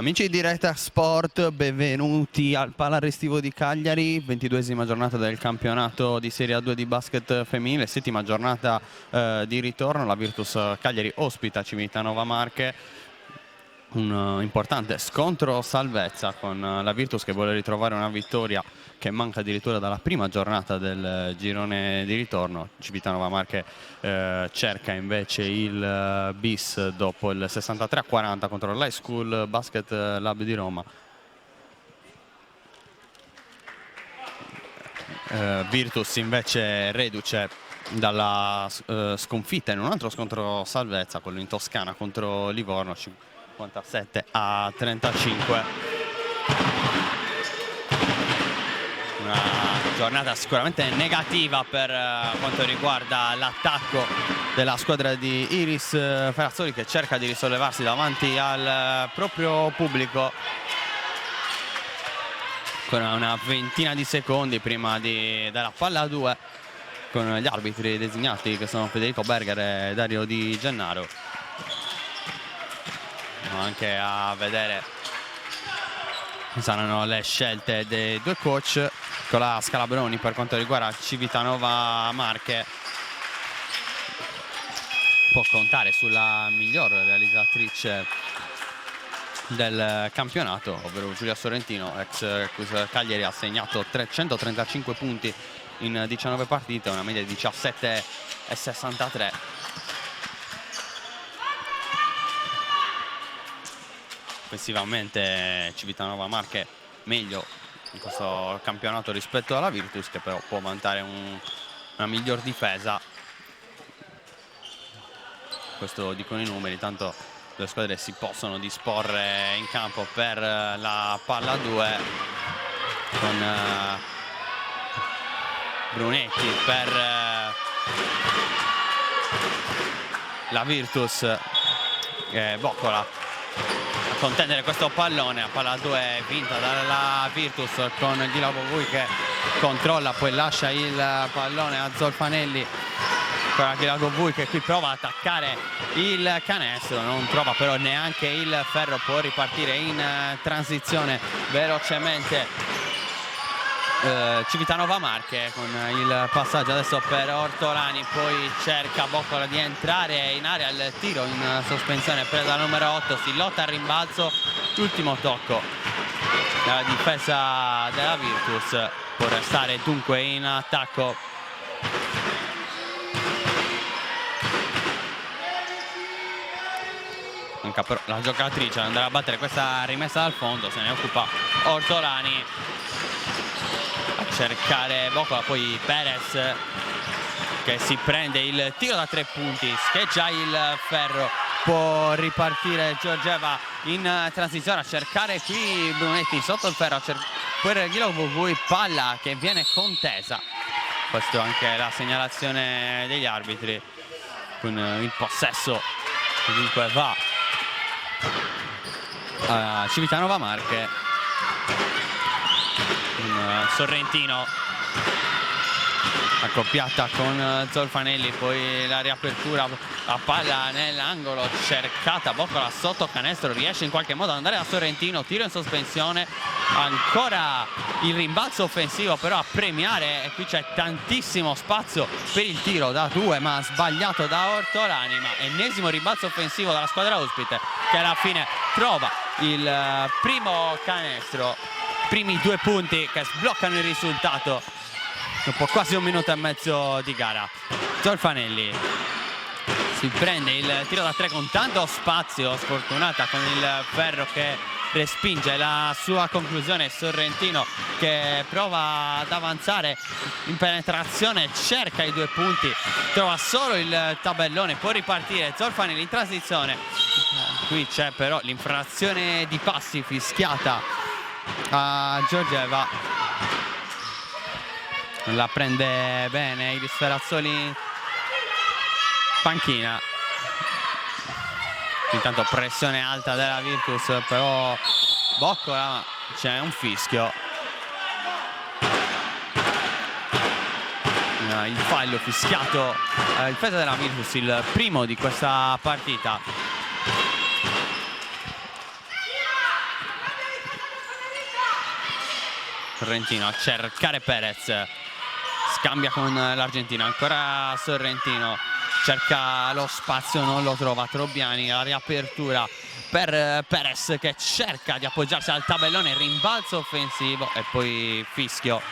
Amici di Diretta Sport, benvenuti al Palarestivo di Cagliari, 22esima giornata del campionato di Serie A2 di basket femminile, settima giornata di ritorno. La Virtus Cagliari ospita Civitanova Marche, un importante scontro salvezza con la Virtus che vuole ritrovare una vittoria che manca addirittura dalla prima giornata del girone di ritorno. Civitanova Marche cerca invece il bis dopo il 63-40 contro l'High School Basket Lab di Roma. Virtus invece reduce dalla sconfitta in un altro scontro salvezza, quello in Toscana contro Livorno, 57-35. Una giornata sicuramente negativa per quanto riguarda l'attacco della squadra di Iris Ferrazzoli, che cerca di risollevarsi davanti al proprio pubblico con una ventina di secondi prima della palla a 2, con gli arbitri designati che sono Federico Berger e Dario Di Gennaro. Anche a vedere saranno le scelte dei due coach. Nicola Scalabroni per quanto riguarda Civitanova Marche può contare sulla miglior realizzatrice del campionato, ovvero Giulia Sorrentino, ex Cagliari. Ha segnato 335 punti in 19 partite, una media di 17,63. Offensivamente Civitanova Marche meglio in questo campionato rispetto alla Virtus, che però può vantare una miglior difesa. Questo dicono i numeri, tanto le squadre si possono disporre in campo per la palla 2 con Brunetti per la Virtus e Boccola contendere questo pallone. La palla 2 è vinta dalla Virtus con Ghila Bovui che controlla, poi lascia il pallone a Zolfanelli per Ghila Bovui, che qui prova ad attaccare il canestro, non trova però neanche il ferro. Può ripartire in transizione velocemente Civitanova Marche con il passaggio adesso per Ortolani, poi cerca Boccola di entrare in area, il tiro in sospensione presa dal numero 8, si lotta al rimbalzo, l'ultimo tocco della difesa della Virtus, può restare dunque in attacco manca però la giocatrice ad andare a battere questa rimessa dal fondo, se ne occupa Ortolani a cercare Boccola, poi Perez che si prende il tiro da 3 punti, scheggia il ferro, può ripartire Giorgieva in transizione a cercare qui Brunetti sotto il ferro per Ghila Bovui, palla che viene contesa. Questa è anche la segnalazione degli arbitri, con il possesso che dunque va a Civitanova Marche. Sorrentino accoppiata con Zolfanelli, poi la riapertura, la palla nell'angolo cercata, Boccola sotto canestro, riesce in qualche modo ad andare da Sorrentino, tiro in sospensione, ancora il rimbalzo offensivo però a premiare, e qui c'è tantissimo spazio per il tiro da 2 ma sbagliato da Ortolani, ma ennesimo rimbalzo offensivo dalla squadra ospite che alla fine trova il primo canestro, primi 2 punti che sbloccano il risultato dopo quasi 1 minuto e mezzo di gara. Zolfanelli si prende il tiro da 3 con tanto spazio, sfortunata con il ferro che respinge la sua conclusione. Sorrentino che prova ad avanzare in penetrazione, cerca i 2 punti, trova solo il tabellone, può ripartire Zolfanelli in transizione. Qui c'è però l'infrazione di passi fischiata a Giorgieva, la prende bene Iris Ferrazzoli, panchina. Intanto pressione alta della Virtus, però Boccola, c'è un fischio, il fallo fischiato alla difesa della Virtus, il primo di questa partita. Sorrentino a cercare Perez, scambia con l'Argentina, ancora Sorrentino, cerca lo spazio, non lo trova Trobiani, la riapertura per Perez che cerca di appoggiarsi al tabellone, rimbalzo offensivo e poi fischio.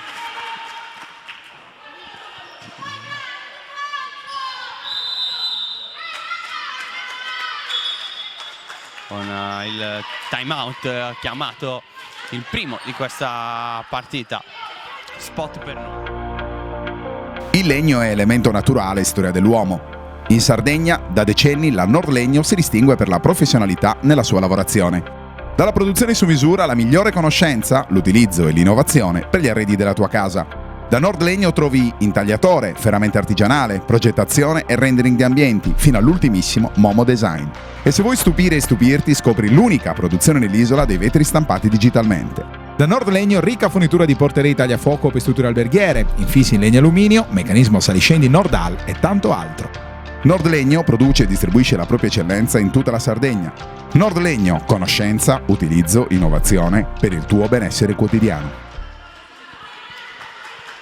Con il time out chiamato, il primo di questa partita. Spot per noi. Il legno è elemento naturale e storia dell'uomo. In Sardegna, da decenni, la Nordlegno si distingue per la professionalità nella sua lavorazione. Dalla produzione su misura alla migliore conoscenza, l'utilizzo e l'innovazione per gli arredi della tua casa. Da Nordlegno trovi intagliatore, ferramenta artigianale, progettazione e rendering di ambienti, fino all'ultimissimo Momo Design. E se vuoi stupire e stupirti, scopri l'unica produzione nell'isola dei vetri stampati digitalmente. Da Nordlegno ricca fornitura di porterie tagliafuoco per strutture alberghiere, infissi in legno e alluminio, meccanismo saliscendi Nordal e tanto altro. Nordlegno produce e distribuisce la propria eccellenza in tutta la Sardegna. Nordlegno, conoscenza, utilizzo, innovazione per il tuo benessere quotidiano.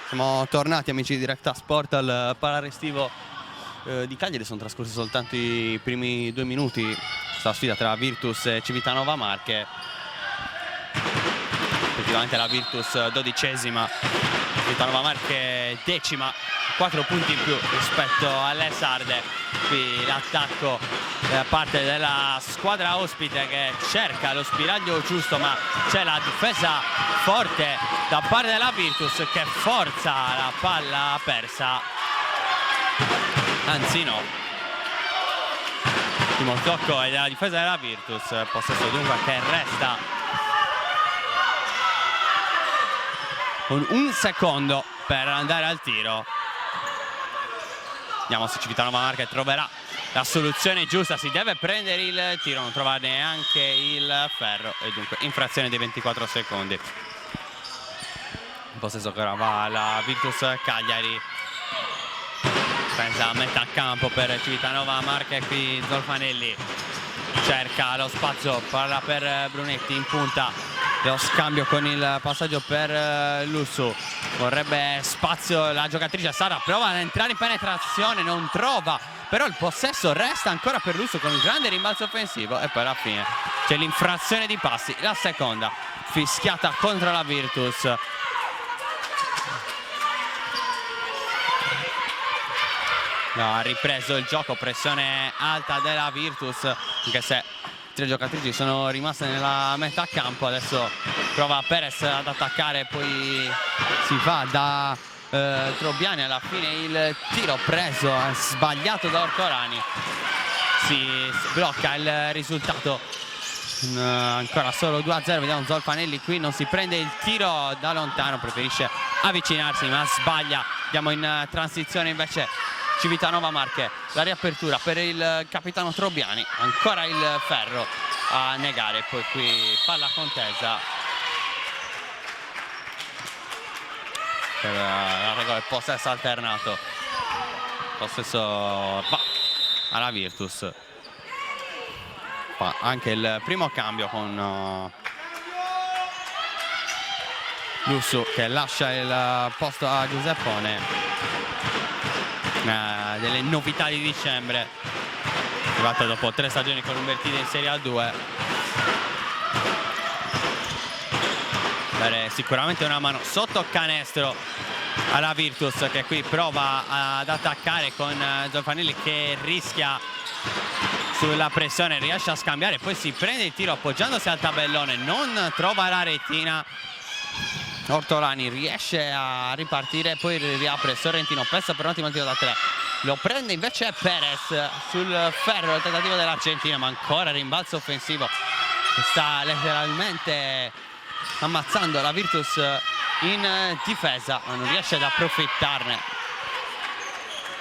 Siamo tornati, amici di Directa Sport, al Palarestivo di Cagliari. Sono trascorsi soltanto i primi 2 minuti. Questa sfida tra Virtus e Civitanova Marche. Effettivamente la Virtus 12ª, Civitanova Marche 10ª, 4 punti in più rispetto alle sarde. Qui l'attacco da parte della squadra ospite che cerca lo spiraglio giusto, ma c'è la difesa forte da parte della Virtus che forza la palla persa. Anzi no, ultimo tocco è della difesa della Virtus, possesso dunque che resta con 1 secondo per andare al tiro. Vediamo se Civitanova Marche troverà la soluzione giusta, si deve prendere il tiro, non trova neanche il ferro e dunque infrazione dei 24 secondi. In possesso che ora va la Virtus Cagliari, presa a metà campo per Civitanova Marche. Qui Zolfanelli cerca lo spazio, parla per Brunetti in punta, lo scambio con il passaggio per Lussu, vorrebbe spazio la giocatrice Sara, prova ad entrare in penetrazione, non trova, però il possesso resta ancora per Lussu con un grande rimbalzo offensivo e poi alla fine c'è l'infrazione di passi, la seconda fischiata contro la Virtus. Ha ripreso il gioco, pressione alta della Virtus, anche se 3 giocatrici sono rimaste nella metà campo. Adesso prova Perez ad attaccare, poi si va da Trobiani, alla fine il tiro preso, sbagliato da Ortorani, si blocca il risultato, ancora solo 2-0. Vediamo Zolfanelli, qui non si prende il tiro da lontano, preferisce avvicinarsi ma sbaglia. Andiamo in transizione invece Civitanova Marche, la riapertura per il capitano Trobiani, ancora il ferro a negare, poi qui palla contesa per la regola del possesso alternato, possesso va alla Virtus. Fa anche il primo cambio con Lussu che lascia il posto a Giuseppone. Delle novità di dicembre, arrivata dopo 3 stagioni con Umbertide in Serie A2. Dare sicuramente una mano sotto canestro alla Virtus, che qui prova ad attaccare con Zolfanelli che rischia sulla pressione, riesce a scambiare, poi si prende il tiro appoggiandosi al tabellone, non trova la retina. Ortolani riesce a ripartire, poi riapre Sorrentino, pessa per un ottimo tiro da 3, lo prende invece Perez sul ferro, il tentativo dell'Argentina, ma ancora rimbalzo offensivo che sta letteralmente ammazzando la Virtus in difesa, ma non riesce ad approfittarne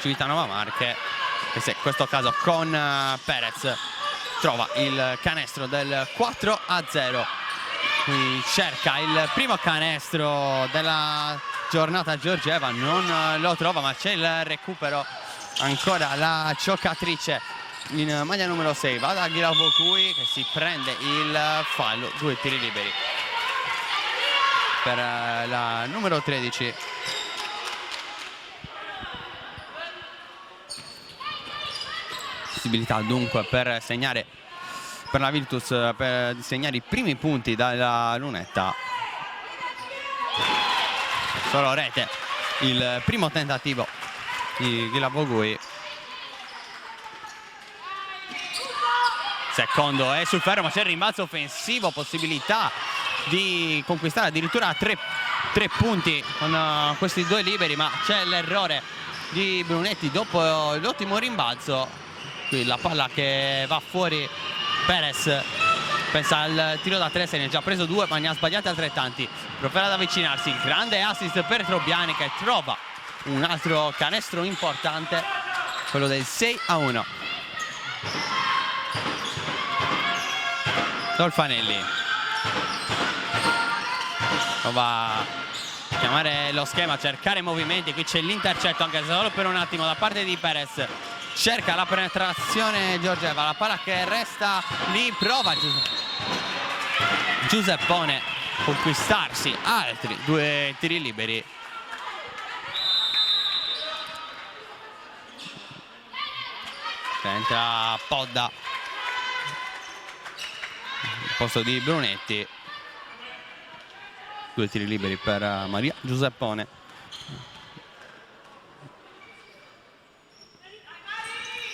Civitanova Marche, che se in questo caso con Perez trova il canestro del 4-0. Qui cerca il primo canestro della giornata Giorgieva, non lo trova, ma c'è il recupero, ancora la giocatrice in maglia numero 6, va da Ghilavocui che si prende il fallo, 2 tiri liberi. per la numero 13. Possibilità dunque per segnare, per la Virtus, per segnare i primi punti dalla lunetta. Solo rete il primo tentativo di Ghilavogui. Secondo è sul ferro, ma c'è il rimbalzo offensivo, possibilità di conquistare addirittura tre punti con questi due liberi, ma c'è l'errore di Brunetti dopo l'ottimo rimbalzo. Qui la palla che va fuori, Perez pensa al tiro da 3, se ne è già preso 2 ma ne ha sbagliati altrettanti, prova ad avvicinarsi, il grande assist per Trobiani che trova un altro canestro importante, quello del 6-1. Zolfanelli prova a chiamare lo schema, cercare movimenti, qui c'è l'intercetto anche se solo per un attimo da parte di Perez, cerca la penetrazione Giorgeva, la palla che resta lì, prova Giuseppone a conquistarsi altri 2 tiri liberi. Entra Podda al posto di Brunetti, 2 tiri liberi per Maria Giuseppone.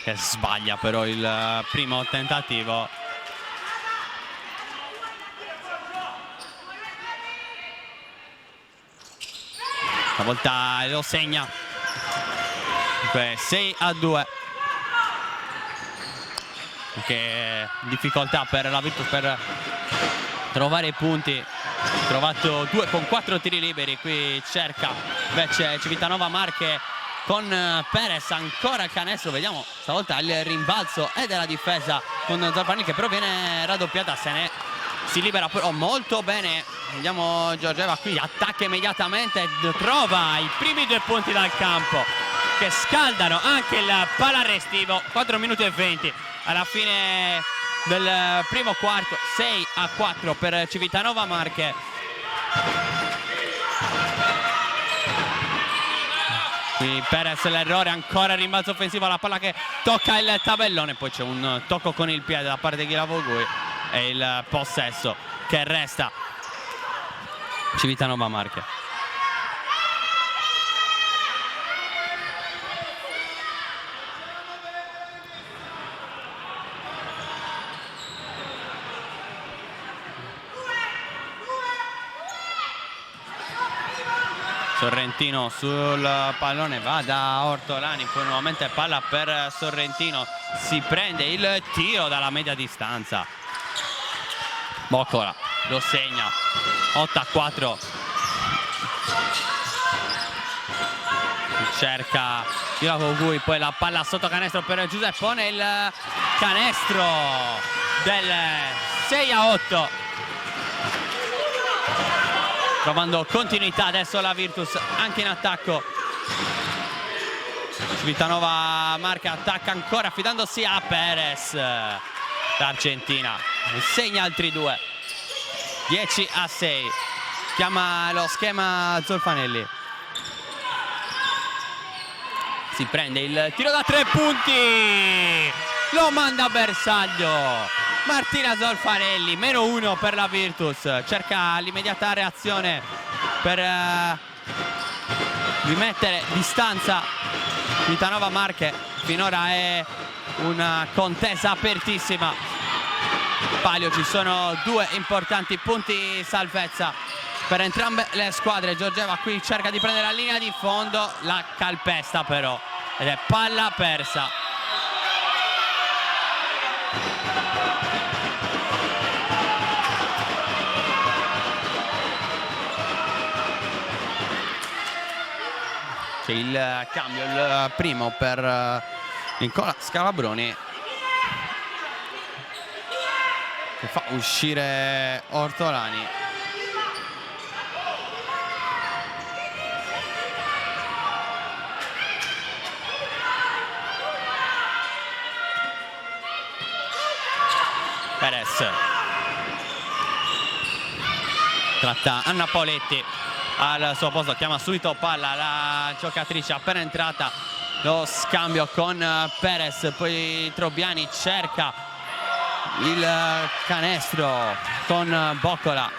Che sbaglia però il primo tentativo. Stavolta lo segna. 6-2. Che difficoltà per la Virtus per trovare i punti. Trovato 2 con 4 tiri liberi. Qui cerca invece Civitanova Marche con Perez, ancora il canestro, vediamo stavolta il rimbalzo e della difesa con Zolfanelli che però viene raddoppiata, si libera però molto bene. Vediamo Giorgeva qui, attacca immediatamente, trova i primi 2 punti dal campo che scaldano anche il palarrestivo. 4 minuti e 20 alla fine del primo quarto, 6-4 per Civitanova Marche. Qui Perez l'errore, ancora il rimbalzo offensivo, la palla che tocca il tabellone, poi c'è un tocco con il piede da parte di Ghilavogui e il possesso che resta Civitanova Marche. Sorrentino sul pallone, va da Ortolani, poi nuovamente palla per Sorrentino, si prende il tiro dalla media distanza. Boccola lo segna, 8-4. Cerca Ghilavogui, poi la palla sotto canestro per Giuseppone, il canestro del 6-8. Trovando continuità adesso la Virtus anche in attacco. Civitanova Marche attacca ancora affidandosi a Perez. L'Argentina segna altri 2. 10-6. Chiama lo schema Zolfanelli. Si prende il tiro da 3 punti. Lo manda a bersaglio. Martina Zolfanelli, -1 per la Virtus, cerca l'immediata reazione per rimettere distanza. Civitanova Marche finora è una contesa apertissima. Palio, ci sono 2 importanti punti salvezza per entrambe le squadre. Giorgeva qui cerca di prendere la linea di fondo, la calpesta però ed è palla persa. C'è il cambio, il primo per Nicola Scalabroni che fa uscire Ortolani. Perez tratta Anna Poletti al suo posto, chiama subito palla la giocatrice appena entrata, lo scambio con Perez, poi Trobiani cerca il canestro con Boccola,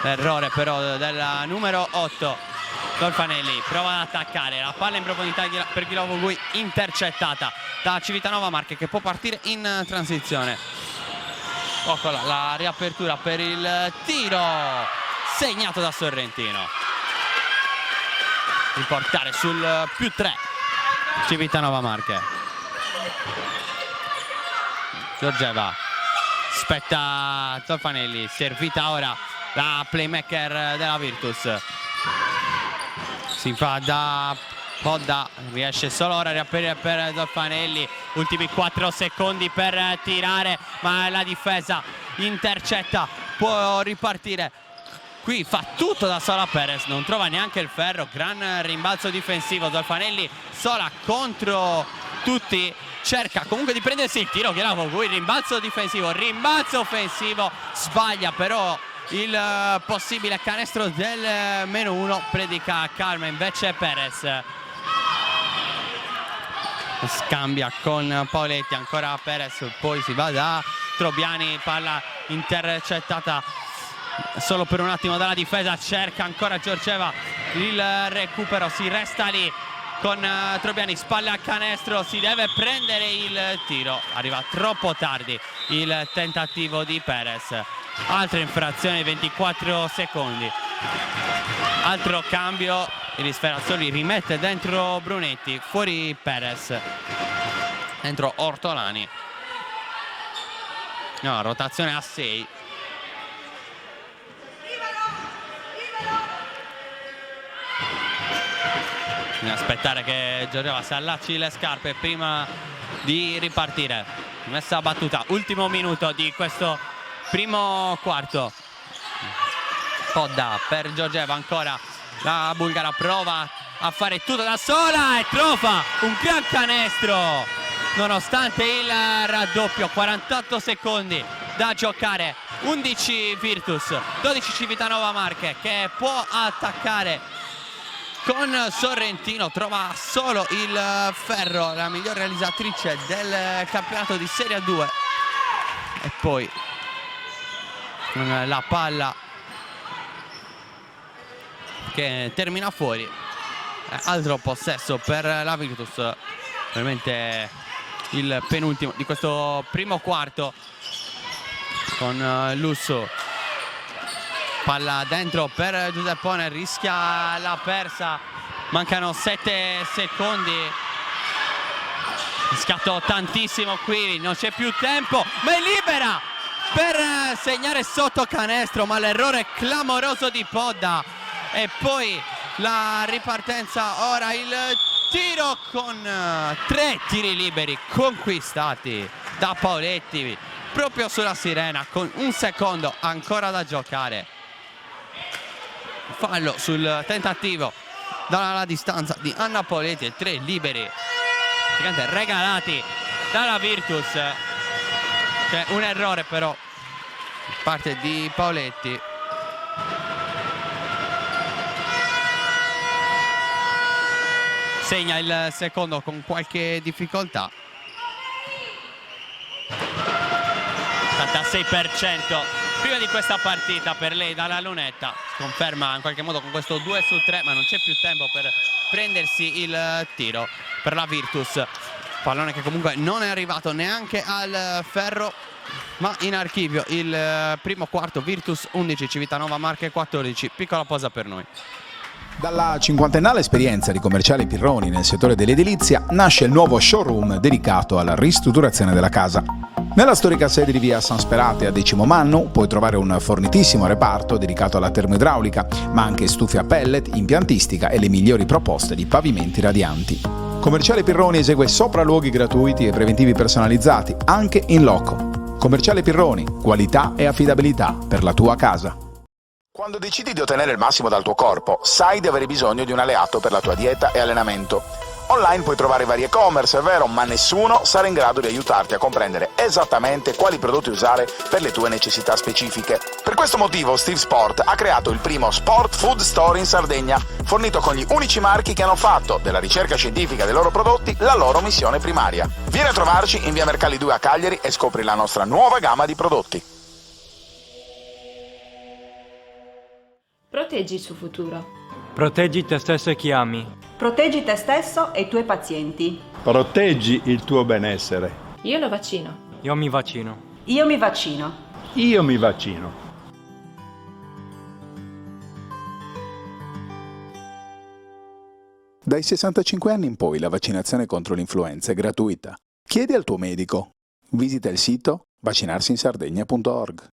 errore però della numero 8 Dolfanelli, prova ad attaccare, la palla in profondità per Ghilovo-Gui, intercettata da Civitanova Marche che può partire in transizione. Boccola, la riapertura per il tiro segnato da Sorrentino, riportare sul +3 Civitanova Marche. Giorgeva, aspetta Dolfanelli, servita ora la playmaker della Virtus, si fa da Podda, riesce solo ora a riaprire per Dolfanelli, ultimi 4 secondi per tirare, ma la difesa intercetta, può ripartire. Qui fa tutto da sola Perez, non trova neanche il ferro, gran rimbalzo difensivo, Dolfanelli sola contro tutti, cerca comunque di prendersi il tiro, Ghilovo-Gui, rimbalzo difensivo, rimbalzo offensivo, sbaglia però il possibile canestro del -1, predica calma invece Perez. Scambia con Paoletti, ancora Perez, poi si va da Trobiani, palla intercettata solo per un attimo dalla difesa, cerca ancora Giorgeva il recupero, si resta lì con Trobiani, spalle al canestro, si deve prendere il tiro, arriva troppo tardi il tentativo di Perez. Altre infrazioni, 24 secondi, altro cambio, Iris Ferrazzoli rimette dentro Brunetti, fuori Perez, dentro Ortolani. No, rotazione a 6. Bisogna aspettare che Giorgeva si allacci le scarpe prima di ripartire. Messa battuta, ultimo minuto di questo primo quarto. Podda per Giorgeva, ancora la bulgara prova a fare tutto da sola e trova un gran canestro nonostante il raddoppio. 48 secondi da giocare, 11 Virtus, 12 Civitanova Marche che può attaccare con Sorrentino, trova solo il ferro, la miglior realizzatrice del campionato di Serie 2, e poi la palla che termina fuori. Altro possesso per la Virtus, veramente il penultimo di questo primo quarto, con Lusso, palla dentro per Giuseppone, rischia la persa, mancano 7 secondi, scatto tantissimo qui, non c'è più tempo, ma è libera per segnare sotto canestro, ma l'errore clamoroso di Podda. E poi la ripartenza, ora il tiro con 3 tiri liberi conquistati da Paoletti proprio sulla sirena, con un secondo ancora da giocare. Fallo sul tentativo dalla distanza di Anna Paoletti, e 3 liberi regalati dalla Virtus. C'è un errore però da parte di Paoletti. Segna il secondo con qualche difficoltà. 86% prima di questa partita per lei dalla lunetta. Conferma in qualche modo con questo 2/3, ma non c'è più tempo per prendersi il tiro per la Virtus. Pallone che comunque non è arrivato neanche al ferro, ma in archivio il primo quarto. Virtus 11, Civitanova Marche 14. Piccola pausa per noi. Dalla cinquantennale esperienza di Commerciale Pirroni nel settore dell'edilizia nasce il nuovo showroom dedicato alla ristrutturazione della casa. Nella storica sede di via San Sperate a Decimomannu puoi trovare un fornitissimo reparto dedicato alla termoidraulica, ma anche stufe a pellet, impiantistica e le migliori proposte di pavimenti radianti. Commerciale Pirroni esegue sopralluoghi gratuiti e preventivi personalizzati, anche in loco. Commerciale Pirroni, qualità e affidabilità per la tua casa. Quando decidi di ottenere il massimo dal tuo corpo, sai di avere bisogno di un alleato per la tua dieta e allenamento. Online puoi trovare vari e-commerce, è vero, ma nessuno sarà in grado di aiutarti a comprendere esattamente quali prodotti usare per le tue necessità specifiche. Per questo motivo Steve Sport ha creato il primo Sport Food Store in Sardegna, fornito con gli unici marchi che hanno fatto della ricerca scientifica dei loro prodotti la loro missione primaria. Vieni a trovarci in via Mercalli 2 a Cagliari e scopri la nostra nuova gamma di prodotti. Proteggi il suo futuro. Proteggi te stesso e chi ami. Proteggi te stesso e i tuoi pazienti. Proteggi il tuo benessere. Io lo vaccino. Io mi vaccino. Io mi vaccino. Io mi vaccino. Dai 65 anni in poi la vaccinazione contro l'influenza è gratuita. Chiedi al tuo medico. Visita il sito vaccinarsiinsardegna.org.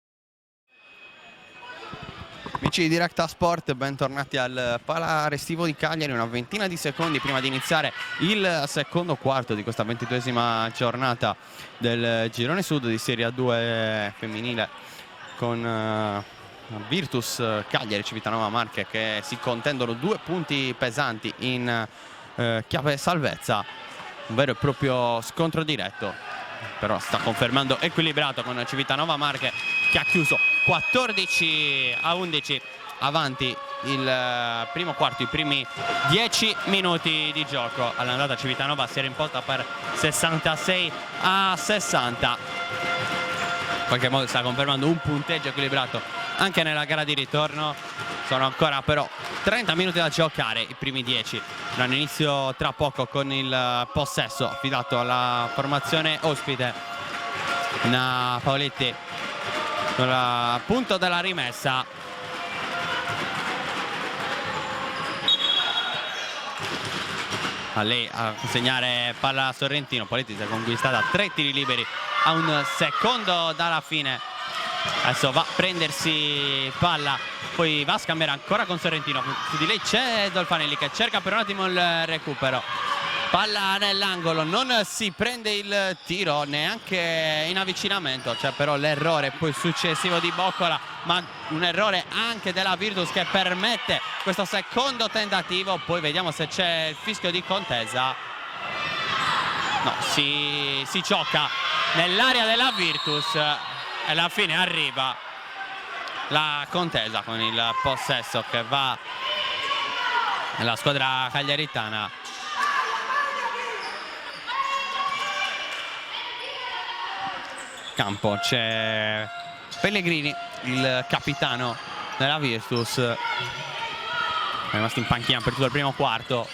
Amici di Directa Sport, bentornati al Pala Restivo di Cagliari, una ventina di secondi prima di iniziare il secondo quarto di questa 22esima giornata del Girone Sud di Serie A2 femminile con Virtus Cagliari e Civitanova Marche che si contendono 2 punti pesanti in chiave salvezza, un vero e proprio scontro diretto, però sta confermando equilibrato con Civitanova Marche che ha chiuso 14-11 avanti il primo quarto, i primi 10 minuti di gioco. All'andata Civitanova si era imposta per 66-60. In qualche modo sta confermando un punteggio equilibrato anche nella gara di ritorno. Sono ancora però 30 minuti da giocare, i primi 10 avranno inizio tra poco con il possesso affidato alla formazione ospite. Paoletti sul punto della rimessa, a lei a consegnare palla a Sorrentino. Paoletti si è conquistata 3 tiri liberi a un secondo dalla fine. Adesso va a prendersi palla, poi va a scambiare ancora con Sorrentino. Su di lei c'è Dolfanelli che cerca per un attimo il recupero. Palla nell'angolo, non si prende il tiro neanche in avvicinamento, c'è però l'errore poi successivo di Boccola, ma un errore anche della Virtus che permette questo secondo tentativo. Poi vediamo se c'è il fischio di contesa. No, si gioca nell'area della Virtus e alla fine arriva la contesa con il possesso che va alla squadra cagliaritana. Campo c'è Pellegrini, il capitano della Virtus, è rimasto in panchina per tutto il primo quarto.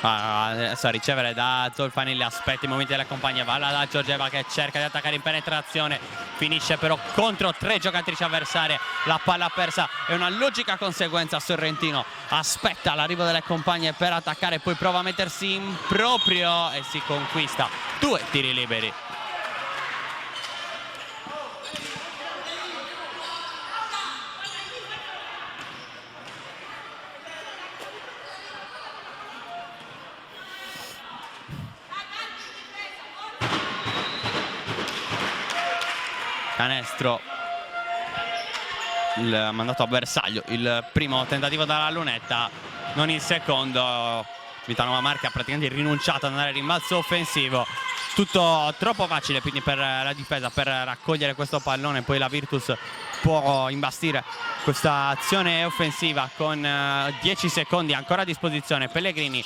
Adesso a ricevere da Zolfanelli, aspetta i momenti della compagna, va là da Giorgeva che cerca di attaccare in penetrazione, finisce però contro 3 giocatrici avversarie. La palla persa è una logica conseguenza. Sorrentino aspetta l'arrivo delle compagne per attaccare, poi prova a mettersi in proprio e si conquista 2 tiri liberi. Canestro, il mandato a bersaglio, il primo tentativo dalla lunetta, non il secondo. Civitanova Marche ha praticamente rinunciato ad andare a rimbalzo offensivo, tutto troppo facile quindi per la difesa per raccogliere questo pallone. Poi la Virtus può imbastire questa azione offensiva con 10 secondi ancora a disposizione. Pellegrini,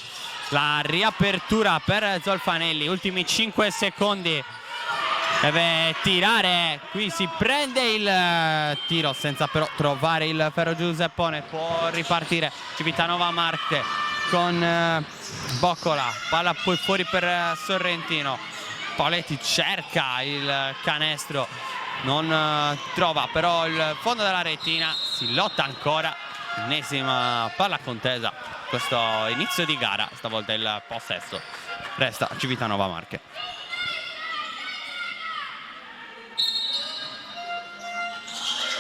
la riapertura per Zolfanelli, ultimi 5 secondi. Deve tirare, qui si prende il tiro senza però trovare il ferro Giuseppone. Può ripartire Civitanova Marche con Boccola, palla poi fuori per Sorrentino. Paoletti cerca il canestro, non trova però il fondo della retina, si lotta ancora, ennesima palla contesa questo inizio di gara, stavolta il possesso resta Civitanova Marche.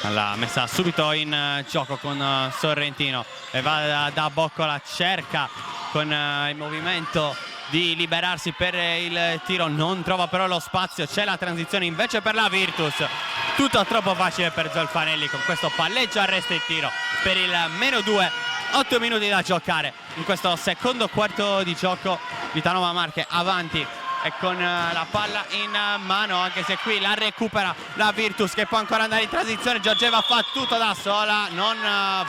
La messa subito in gioco con Sorrentino e va da Boccola, cerca con il movimento di liberarsi per il tiro, non trova però lo spazio, c'è la transizione invece per la Virtus, tutto troppo facile per Zolfanelli con questo palleggio, arresta il tiro per il -2 8 minuti da giocare in questo secondo quarto di gioco. Civitanova Marche avanti e con la palla in mano, anche se qui la recupera la Virtus, che può ancora andare in transizione. Giorgeva fa tutto da sola, non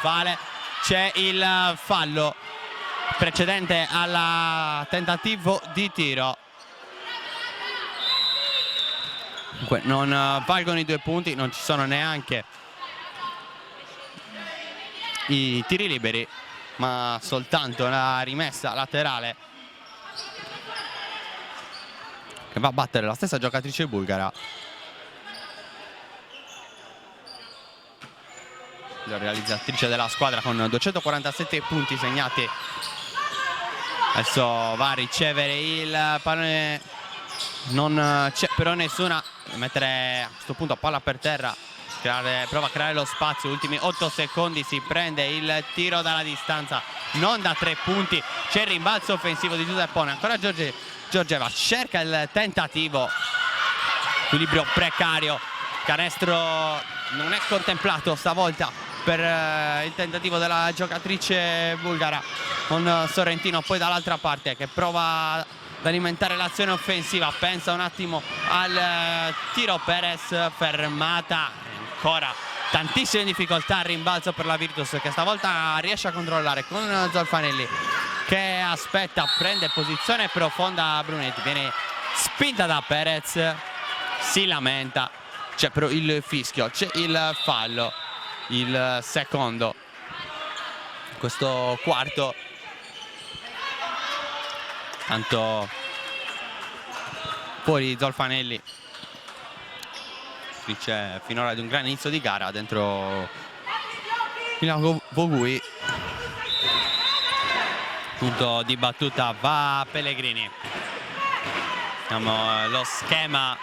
vale, c'è il fallo precedente al tentativo di tiro. Dunque non valgono i 2 punti, non ci sono neanche i tiri liberi, ma soltanto la rimessa laterale che va a battere la stessa giocatrice bulgara. La realizzatrice della squadra con 247 punti segnati. Adesso va a ricevere il pallone, non c'è però nessuna. Mettere a questo punto palla per terra, prova a creare lo spazio. Ultimi 8 secondi, si prende il tiro dalla distanza, non da 3 punti. C'è il rimbalzo offensivo di Giuseppone, ancora Giorgeva cerca il tentativo, equilibrio precario, canestro non è contemplato stavolta per il tentativo della giocatrice bulgara, con Sorrentino poi dall'altra parte che prova ad alimentare l'azione offensiva. Pensa un attimo al tiro, Perez fermata, ancora tantissime difficoltà al rimbalzo per la Virtus, che stavolta riesce a controllare con Zolfanelli che aspetta, prende posizione profonda. Brunetti viene spinta da Perez, si lamenta, c'è però il fischio, c'è il fallo, il secondo questo quarto. Tanto fuori Zolfanelli dice finora di un gran inizio di gara dentro Milano Vogui. Punto di battuta va Pellegrini. Vediamo lo schema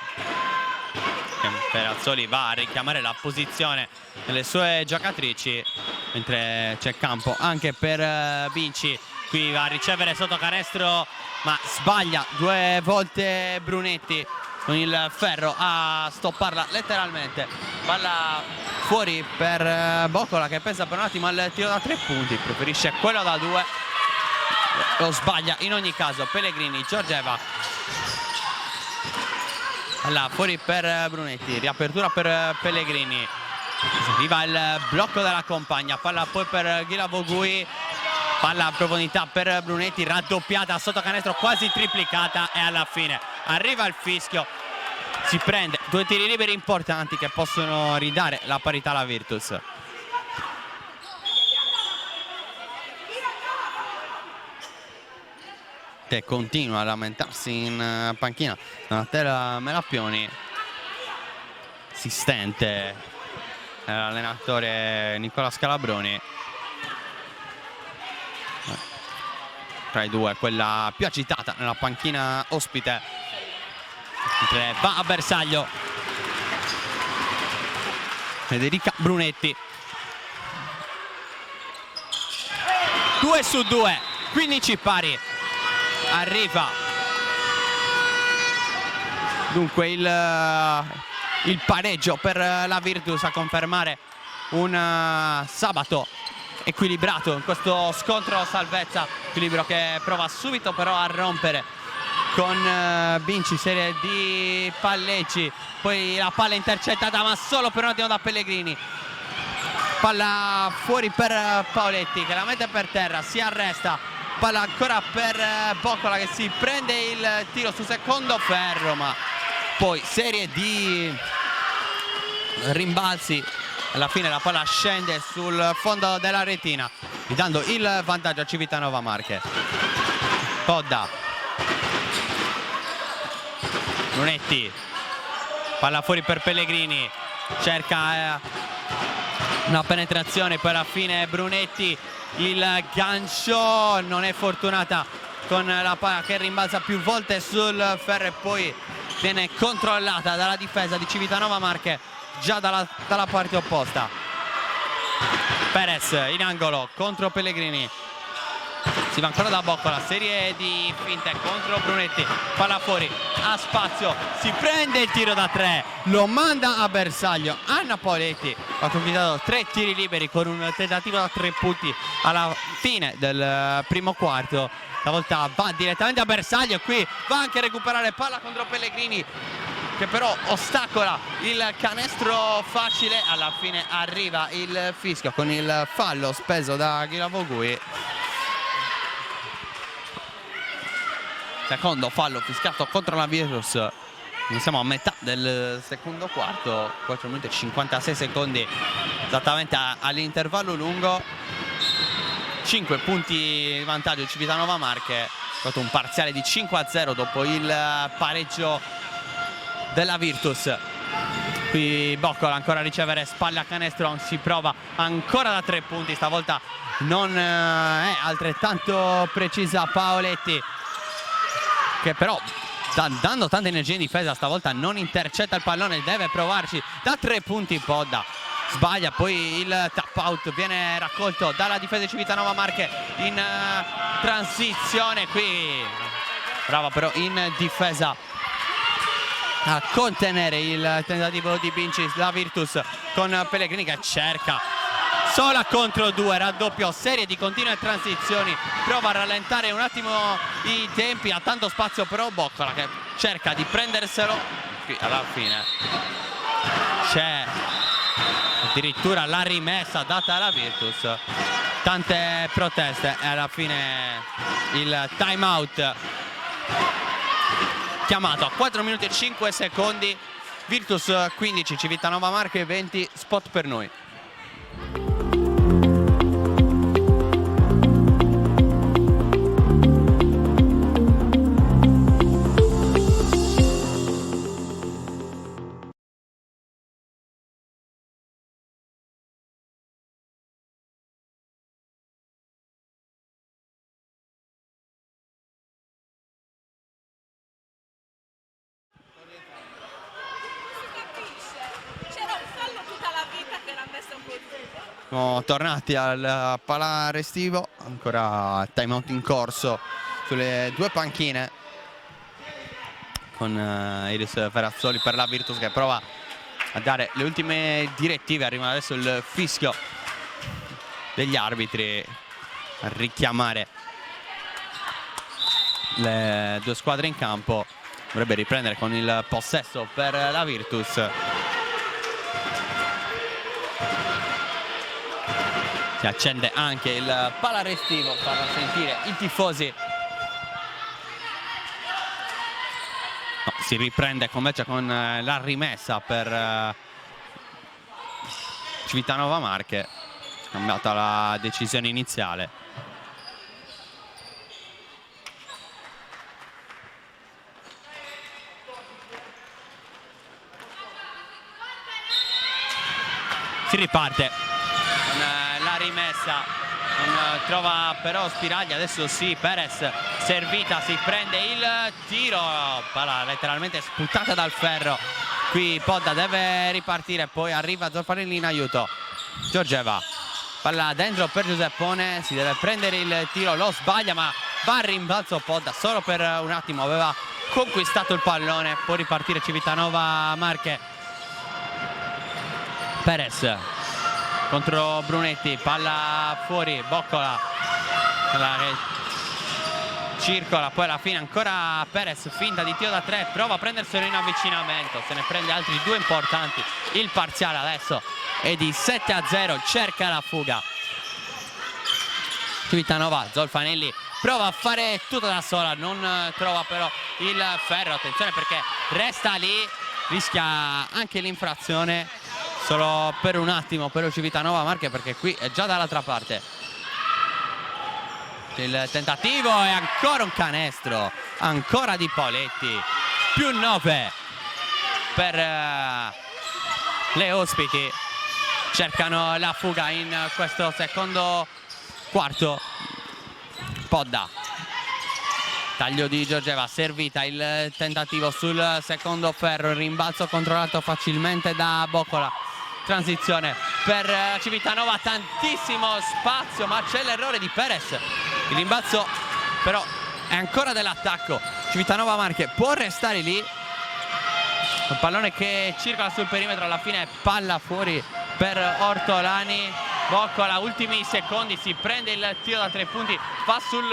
che Perazzoli va a richiamare la posizione delle sue giocatrici, mentre c'è campo anche per Vinci. Qui va a ricevere sotto canestro, ma sbaglia 2 volte Brunetti con il ferro a stopparla letteralmente. Palla fuori per Boccola, che pensa per un attimo al tiro da 3 punti, preferisce quello da 2, lo sbaglia in ogni caso. Pellegrini, Giorgeva, palla fuori per Brunetti, riapertura per Pellegrini, arriva il blocco della compagna, palla poi per Ghila Vogui, palla a profondità per Brunetti, raddoppiata sotto canestro, quasi triplicata, e alla fine arriva il fischio. Si prende 2 tiri liberi importanti che possono ridare la parità alla Virtus. Che continua a lamentarsi in panchina Donatella Melappioni. Si stente l'allenatore Nicola Scalabroni. Tra i due quella più agitata nella panchina ospite, mentre va a bersaglio Federica Brunetti. 2 su 2, 15 pari. Arriva dunque il pareggio per la Virtus, a confermare un sabato equilibrato in questo scontro salvezza. Equilibrio che prova subito però a rompere con Vinci, serie di palleggi, poi la palla intercettata ma solo per un attimo da Pellegrini. Palla fuori per Paoletti che la mette per terra, si arresta, palla ancora per Boccola che si prende il tiro su secondo ferro, ma poi serie di rimbalzi. Alla fine la palla scende sul fondo della retina, dando il vantaggio a Civitanova Marche. Podda, Brunetti, palla fuori per Pellegrini, cerca una penetrazione, poi alla fine Brunetti, il gancio non è fortunata con la palla che rimbalza più volte sul ferro e poi viene controllata dalla difesa di Civitanova Marche già dalla parte opposta. Perez in angolo contro Pellegrini, si va ancora da Boccola, serie di finte contro Brunetti, palla fuori, ha spazio, si prende il tiro da 3, lo manda a bersaglio Anna Paoletti, ha conquistato 3 tiri liberi con un tentativo da 3 punti alla fine del primo quarto. Stavolta va direttamente a bersaglio, qui va anche a recuperare palla contro Pellegrini, che però ostacola il canestro facile. Alla fine arriva il fischio con il fallo speso da Ghilavogui. Secondo fallo fischiato contro la Virtus. Siamo a metà del secondo quarto, 4 minuti e 56 secondi esattamente all'intervallo lungo. 5 punti di vantaggio Civitanova Marche, fatto un parziale di 5-0 dopo il pareggio della Virtus. Qui Boccola ancora a ricevere, spalle a canestro, si prova ancora da 3 punti, stavolta non è altrettanto precisa Paoletti, che però sta dando tanta energia in difesa, stavolta non intercetta il pallone, deve provarci da 3 punti. Podda sbaglia, poi il tap out viene raccolto dalla difesa di Civitanova Marche in transizione. Qui brava però in difesa a contenere il tentativo di Bincis, la Virtus, con Pellegrini che cerca sola contro 2, raddoppio, serie di continue transizioni, prova a rallentare un attimo i tempi, ha tanto spazio però Boccola che cerca di prenderselo. Qui alla fine c'è addirittura la rimessa data alla Virtus, tante proteste e alla fine il time out chiamato a 4 minuti e 5 secondi. Virtus 15, Civitanova Marche 20, spot per noi. Siamo tornati al Pala Restivo, ancora time out in corso sulle 2 panchine, con Iris Ferrazzoli per la Virtus che prova a dare le ultime direttive. Arriva adesso il fischio degli arbitri a richiamare le 2 squadre in campo. Dovrebbe riprendere con il possesso per la Virtus. Si accende anche il Pala Restivo, fanno sentire i tifosi. No, si riprende invece con la rimessa per Civitanova Marche, cambiata la decisione iniziale. Si riparte con la rimessa, non trova però Spiraglia, adesso sì, Perez, servita, si prende il tiro, palla letteralmente sputata dal ferro. Qui Podda deve ripartire, poi arriva Zolfanelli in aiuto. Giorgeva, palla dentro per Giuseppone, si deve prendere il tiro, lo sbaglia ma va a rimbalzo Podda, solo per un attimo aveva conquistato il pallone. Può ripartire Civitanova Marche. Perez contro Brunetti, palla fuori, Boccola, palla che circola, poi alla fine ancora Perez, finta di tiro da 3, prova a prenderselo in avvicinamento, se ne prende altri 2 importanti. Il parziale adesso è di 7-0, cerca la fuga Civitanova. Zolfanelli prova a fare tutto da sola, non trova però il ferro, attenzione perché resta lì, rischia anche l'infrazione solo per un attimo per Civitanova Marche, perché qui è già dall'altra parte. Il tentativo è ancora un canestro, ancora di Paoletti, più 9 per le ospiti. Cercano la fuga in questo secondo quarto. Podda, taglio di Giorgeva, servita, il tentativo sul secondo ferro, il rimbalzo controllato facilmente da Boccola. Transizione per Civitanova, tantissimo spazio ma c'è l'errore di Perez. Il rimbalzo però è ancora dell'attacco. Civitanova Marche può restare lì, un pallone che circola sul perimetro, alla fine palla fuori per Ortolani. Boccola, ultimi secondi, si prende il tiro da 3 punti, va sul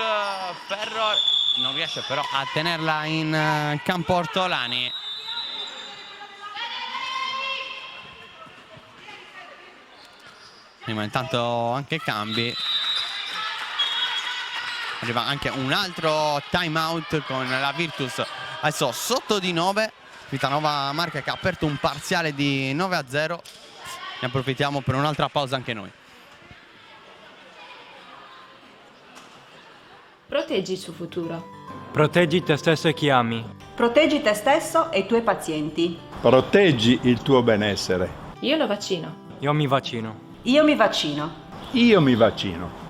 ferro, non riesce però a tenerla in campo Ortolani. Prima intanto anche cambi. Arriva anche un altro time out con la Virtus adesso sotto di 9. Civitanova Marche che ha aperto un parziale di 9-0. Ne approfittiamo per un'altra pausa anche noi. Proteggi il suo futuro. Proteggi te stesso e chi ami. Proteggi te stesso e i tuoi pazienti. Proteggi il tuo benessere. Io lo vaccino. Io mi vaccino. Io mi vaccino. Io mi vaccino.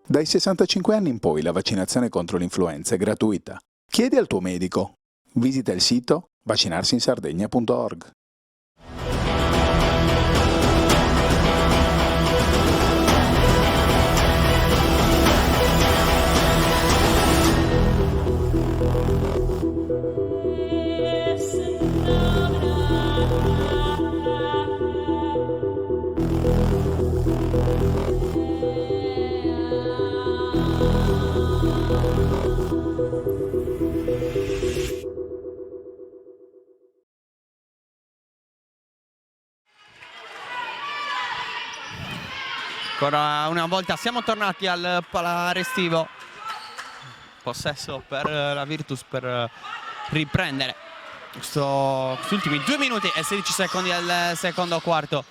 Dai 65 anni in poi la vaccinazione contro l'influenza è gratuita. Chiedi al tuo medico. Visita il sito vaccinarsiinsardegna.org. Ancora una volta siamo tornati al Palarestivo. Possesso per la Virtus per riprendere questi ultimi 2 minuti e 16 secondi del secondo quarto.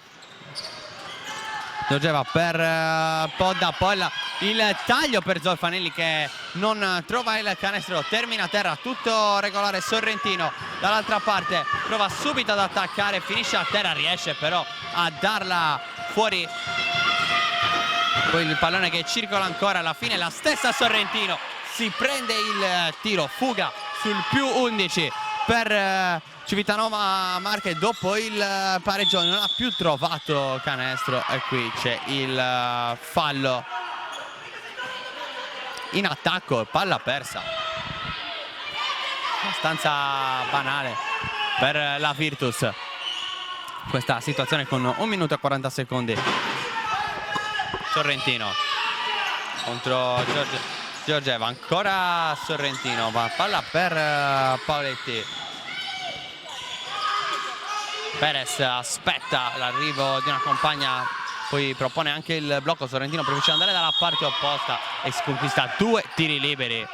Giorgeva per Podda, poi il taglio per Zolfanelli che non trova il canestro, termina a terra, tutto regolare Sorrentino. Dall'altra parte prova subito ad attaccare, finisce a terra, riesce però a darla fuori. Poi il pallone che circola ancora, alla fine la stessa Sorrentino si prende il tiro, fuga sul più 11 per Civitanova Marche dopo il pareggio, non ha più trovato canestro e qui c'è il fallo in attacco, palla persa, abbastanza banale per la Virtus questa situazione con 1 minuto e 40 secondi. Sorrentino contro Giorgeva, ancora Sorrentino, va palla per Paoletti. Perez aspetta l'arrivo di una compagna, poi propone anche il blocco. Sorrentino preferisce andare dalla parte opposta e si conquista 2 tiri liberi.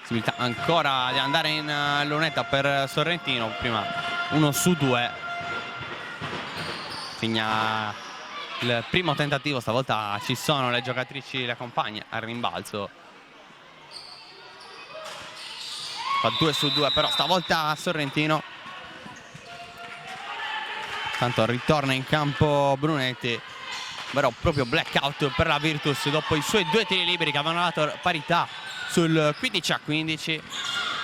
Possibilità ancora di andare in lunetta per Sorrentino, prima 1 su 2. Segna il primo tentativo, stavolta ci sono le giocatrici, le compagne al rimbalzo. Fa 2 su 2 però stavolta Sorrentino. Tanto ritorna in campo Brunetti, però proprio blackout per la Virtus dopo i suoi 2 tiri liberi che avevano dato parità sul 15-15.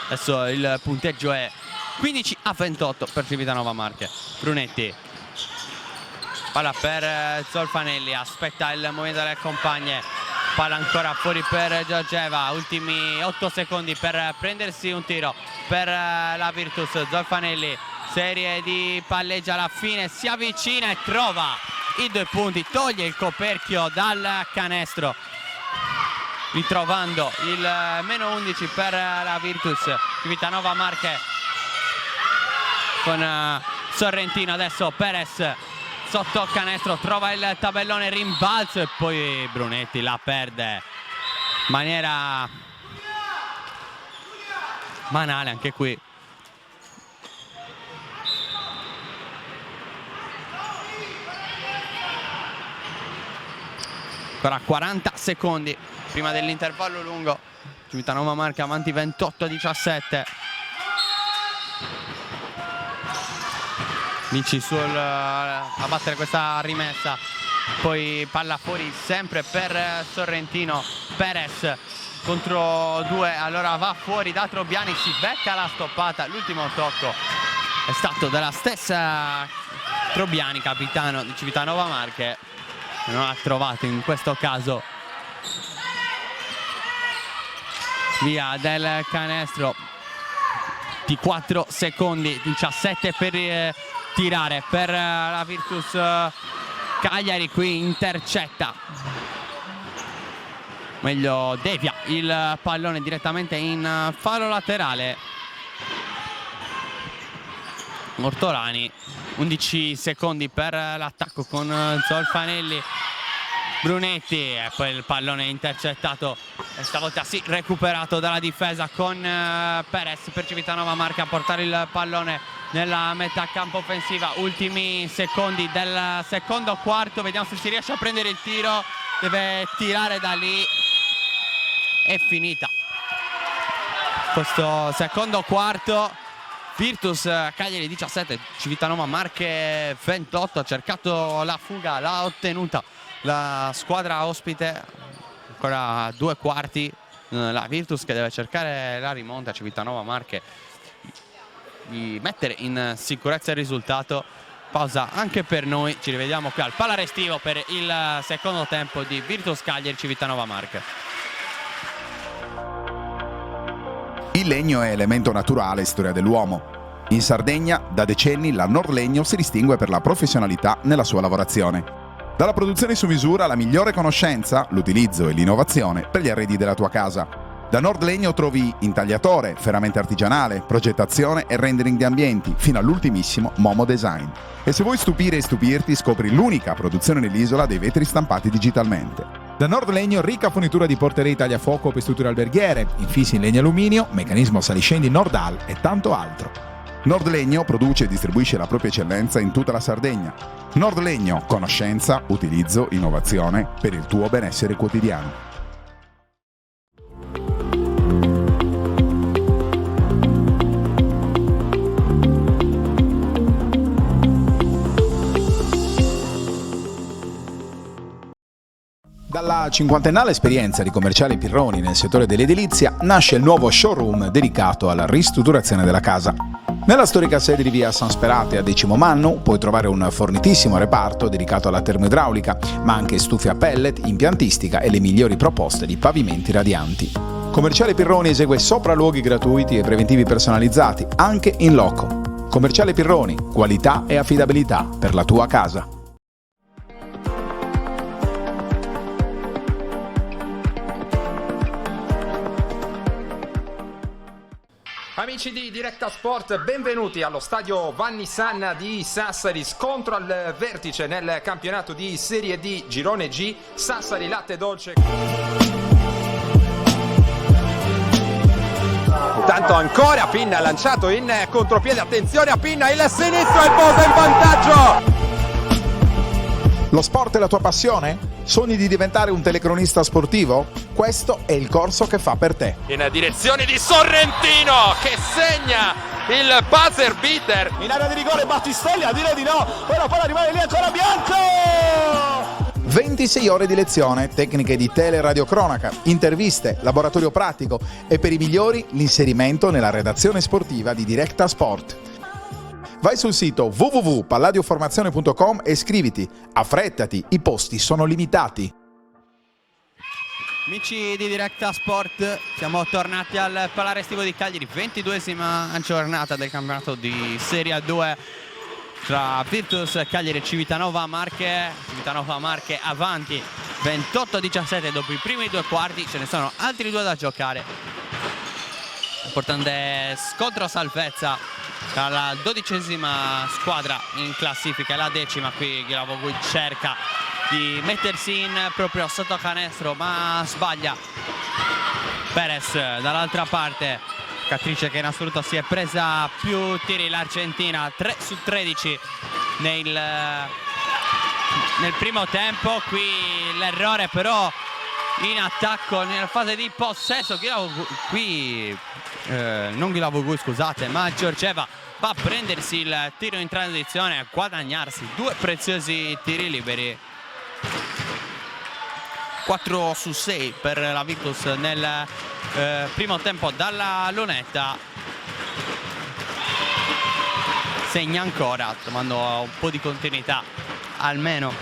Adesso il punteggio è 15-28 per Civitanova Marche. Brunetti, palla per Zolfanelli, aspetta il movimento delle compagne, palla ancora fuori per Giorgeva, ultimi 8 secondi per prendersi un tiro per la Virtus. Zolfanelli, serie di palleggi alla fine, si avvicina e trova i 2 punti, toglie il coperchio dal canestro, ritrovando il meno 11 per la Virtus. Civitanova Marche con Sorrentino, adesso Perez sotto canestro, trova il tabellone, rimbalzo e poi Brunetti la perde in maniera banale anche qui. Ancora 40 secondi prima dell'intervallo lungo. Civitanova Marche avanti 28-17. Vinci a battere questa rimessa. Poi palla fuori sempre per Sorrentino. Perez contro 2, allora va fuori da Trobiani, si becca la stoppata, l'ultimo tocco è stato della stessa Trobiani, capitano di Civitanova Marche, non ha trovato in questo caso via del canestro di 4 secondi, 17 per tirare per la Virtus Cagliari. Qui intercetta, meglio devia il pallone direttamente in fallo laterale. Ortolani, 11 secondi per l'attacco con Zolfanelli, Brunetti, e poi il pallone intercettato e stavolta sì recuperato dalla difesa con Perez per Civitanova Marche a portare il pallone nella metà campo offensiva. Ultimi secondi del secondo quarto, vediamo se si riesce a prendere il tiro, deve tirare da lì. È finita questo secondo quarto. Virtus Cagliari 17, Civitanova Marche 28, ha cercato la fuga, l'ha ottenuta la squadra ospite. Ancora 2 quarti, la Virtus che deve cercare la rimonta, Civitanova Marche di mettere in sicurezza il risultato. Pausa anche per noi, ci rivediamo qui al Palarestivo per il secondo tempo di Virtus Cagliari Civitanova Marche. Il legno è elemento naturale e storia dell'uomo. In Sardegna, da decenni, la Nordlegno si distingue per la professionalità nella sua lavorazione. Dalla produzione su misura alla migliore conoscenza, l'utilizzo e l'innovazione per gli arredi della tua casa. Da Nordlegno trovi intagliatore, ferramenta artigianale, progettazione e rendering di ambienti, fino all'ultimissimo Momo Design. E se vuoi stupire e stupirti, scopri l'unica produzione nell'isola dei vetri stampati digitalmente. Da Nordlegno ricca fornitura di porterei tagliafuoco per strutture alberghiere, infissi in legno e alluminio, meccanismo saliscendi Nordal e tanto altro. Nordlegno produce e distribuisce la propria eccellenza in tutta la Sardegna. Nordlegno, conoscenza, utilizzo, innovazione per il tuo benessere quotidiano. Dalla cinquantennale esperienza di Commerciale Pirroni nel settore dell'edilizia nasce il nuovo showroom dedicato alla ristrutturazione della casa. Nella storica sede di via San Sperate a Decimo Mannu puoi trovare un fornitissimo reparto dedicato alla termoidraulica, ma anche stufe a pellet, impiantistica e le migliori proposte di pavimenti radianti. Commerciale Pirroni esegue sopralluoghi gratuiti e preventivi personalizzati, anche in loco. Commerciale Pirroni, qualità e affidabilità per la tua casa. Amici di Diretta Sport, benvenuti allo stadio Vanni Sanna di Sassari, scontro al vertice nel campionato di Serie D Girone G, Sassari Latte Dolce. Intanto ancora Pinna lanciato in contropiede, attenzione a Pinna, il sinistro e il Bosa in vantaggio! Lo sport è la tua passione? Sogni di diventare un telecronista sportivo? Questo è il corso che fa per te. In direzione di Sorrentino che segna il buzzer beater. In area di rigore Battistelli a dire di no, ora palla rimane lì ancora Bianco! 26 ore di lezione, tecniche di teleradiocronaca, interviste, laboratorio pratico e per i migliori l'inserimento nella redazione sportiva di Diretta Sport. Vai sul sito www.palladioformazione.com e iscriviti. Affrettati, i posti sono limitati. Amici di Diretta Sport, siamo tornati al Palarestivo di Cagliari, 22esima giornata del campionato di Serie 2 tra Virtus Cagliari e Civitanova Marche. Civitanova Marche avanti 28-17 dopo i primi 2 quarti, ce ne sono altri 2 da giocare. Importante scontro salvezza tra la 12esima squadra in classifica e la 10ª. Qui Ghilavogui cerca di mettersi in proprio sotto canestro ma sbaglia. Perez dall'altra parte, Catrice che in assoluto si è presa più tiri, l'Argentina 3 su 13 nel primo tempo. Qui l'errore però in attacco nella fase di possesso. Non Ghilavogui, scusate, ma Giorgeva va a prendersi il tiro in transizione, a guadagnarsi 2 preziosi tiri liberi. 4 su 6 per la Virtus nel primo tempo dalla lunetta. segna ancora, trovando un po' di continuità almeno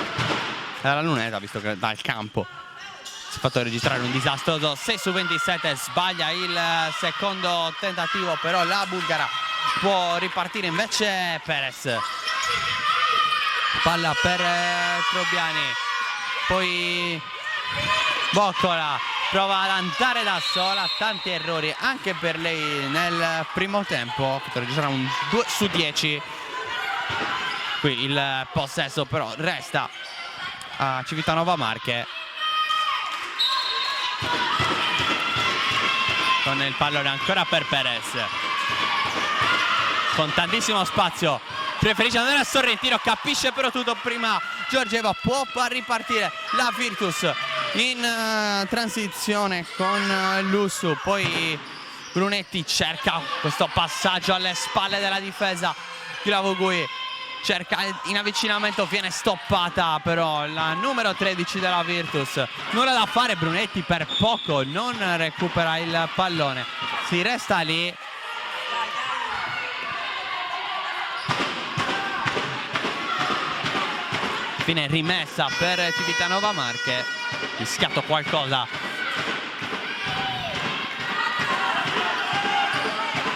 dalla lunetta, visto che dal campo si è fatto registrare un disastroso 6 su 27. Sbaglia il secondo tentativo, però la bulgara può ripartire invece Perez. Palla per Trobiani, poi Boccola prova ad andare da sola, tanti errori anche per lei nel primo tempo, per registrare un 2 su 10. Qui il possesso però resta a Civitanova Marche, con il pallone ancora per Perez, con tantissimo spazio, preferisce andare a Sorrentino, capisce però tutto prima Giorgieva, può far ripartire la Virtus in transizione con Lussu, poi Brunetti cerca questo passaggio alle spalle della difesa, Glavogui cerca in avvicinamento, viene stoppata però la numero 13 della Virtus, nulla da fare, Brunetti per poco non recupera il pallone, si resta lì. Fine rimessa per Civitanova Marche, rischiato qualcosa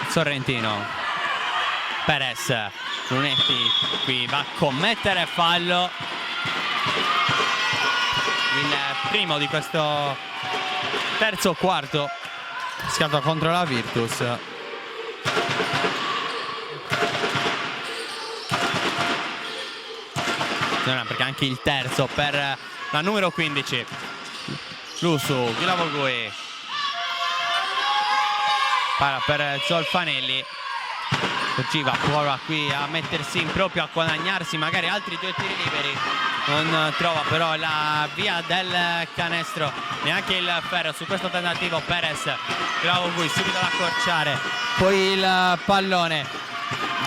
Sorrentino. Perez, Brunetti qui va a commettere fallo, il primo di questo terzo quarto, rischiato contro la Virtus. Perché anche il terzo per la numero 15. Lussu, Glavogui, palla per Zolfanelli. Giva prova qui a mettersi in proprio, a guadagnarsi magari altri 2 tiri liberi, non trova però la via del canestro, neanche il ferro su questo tentativo. Perez, Glavogui subito ad accorciare, poi il pallone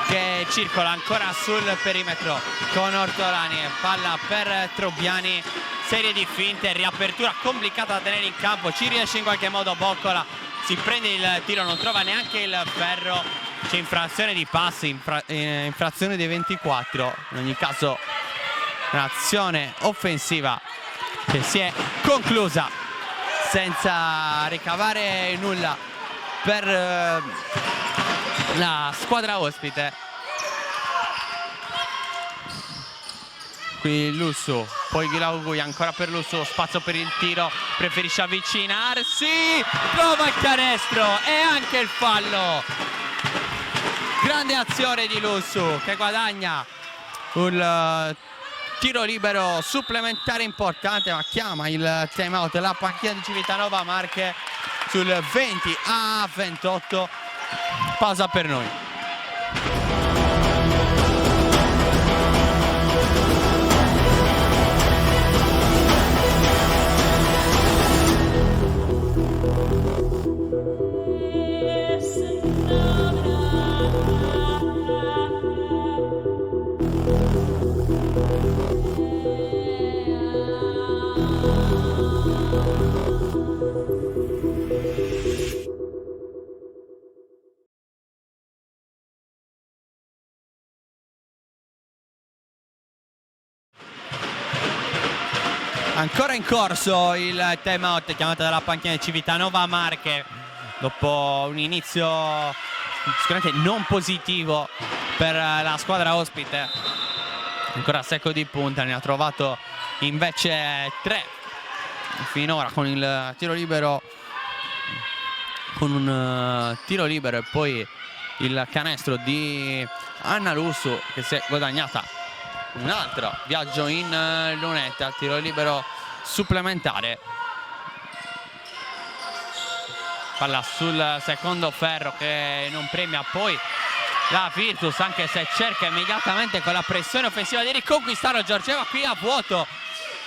che circola ancora sul perimetro con Ortolani, palla per Trobiani, serie di finte, riapertura complicata da tenere in campo, ci riesce in qualche modo Boccola, si prende il tiro, non trova neanche il ferro, c'è infrazione di passi, infrazione dei 24, in ogni caso un'azione offensiva che si è conclusa senza ricavare nulla per la squadra ospite. Qui Lussu, poi Glavogui, ancora per Lussu, spazio per il tiro, preferisce avvicinarsi, trova il canestro e anche il fallo. Grande azione di Lussu che guadagna un tiro libero supplementare importante, ma chiama il time out la panchina di Civitanova Marche sul 20-28. Pausa per noi. Ancora in corso il time out chiamato dalla panchina di Civitanova Marche dopo un inizio sicuramente non positivo per la squadra ospite. Ancora secco di punta, ne ha trovato invece 3 finora con il tiro libero, con un tiro libero e poi il canestro di Anna Lussu, che si è guadagnata un altro viaggio in lunetta, tiro libero supplementare. Palla sul secondo ferro che non premia poi la Virtus, anche se cerca immediatamente con la pressione offensiva di riconquistare Giorgieva qui a vuoto.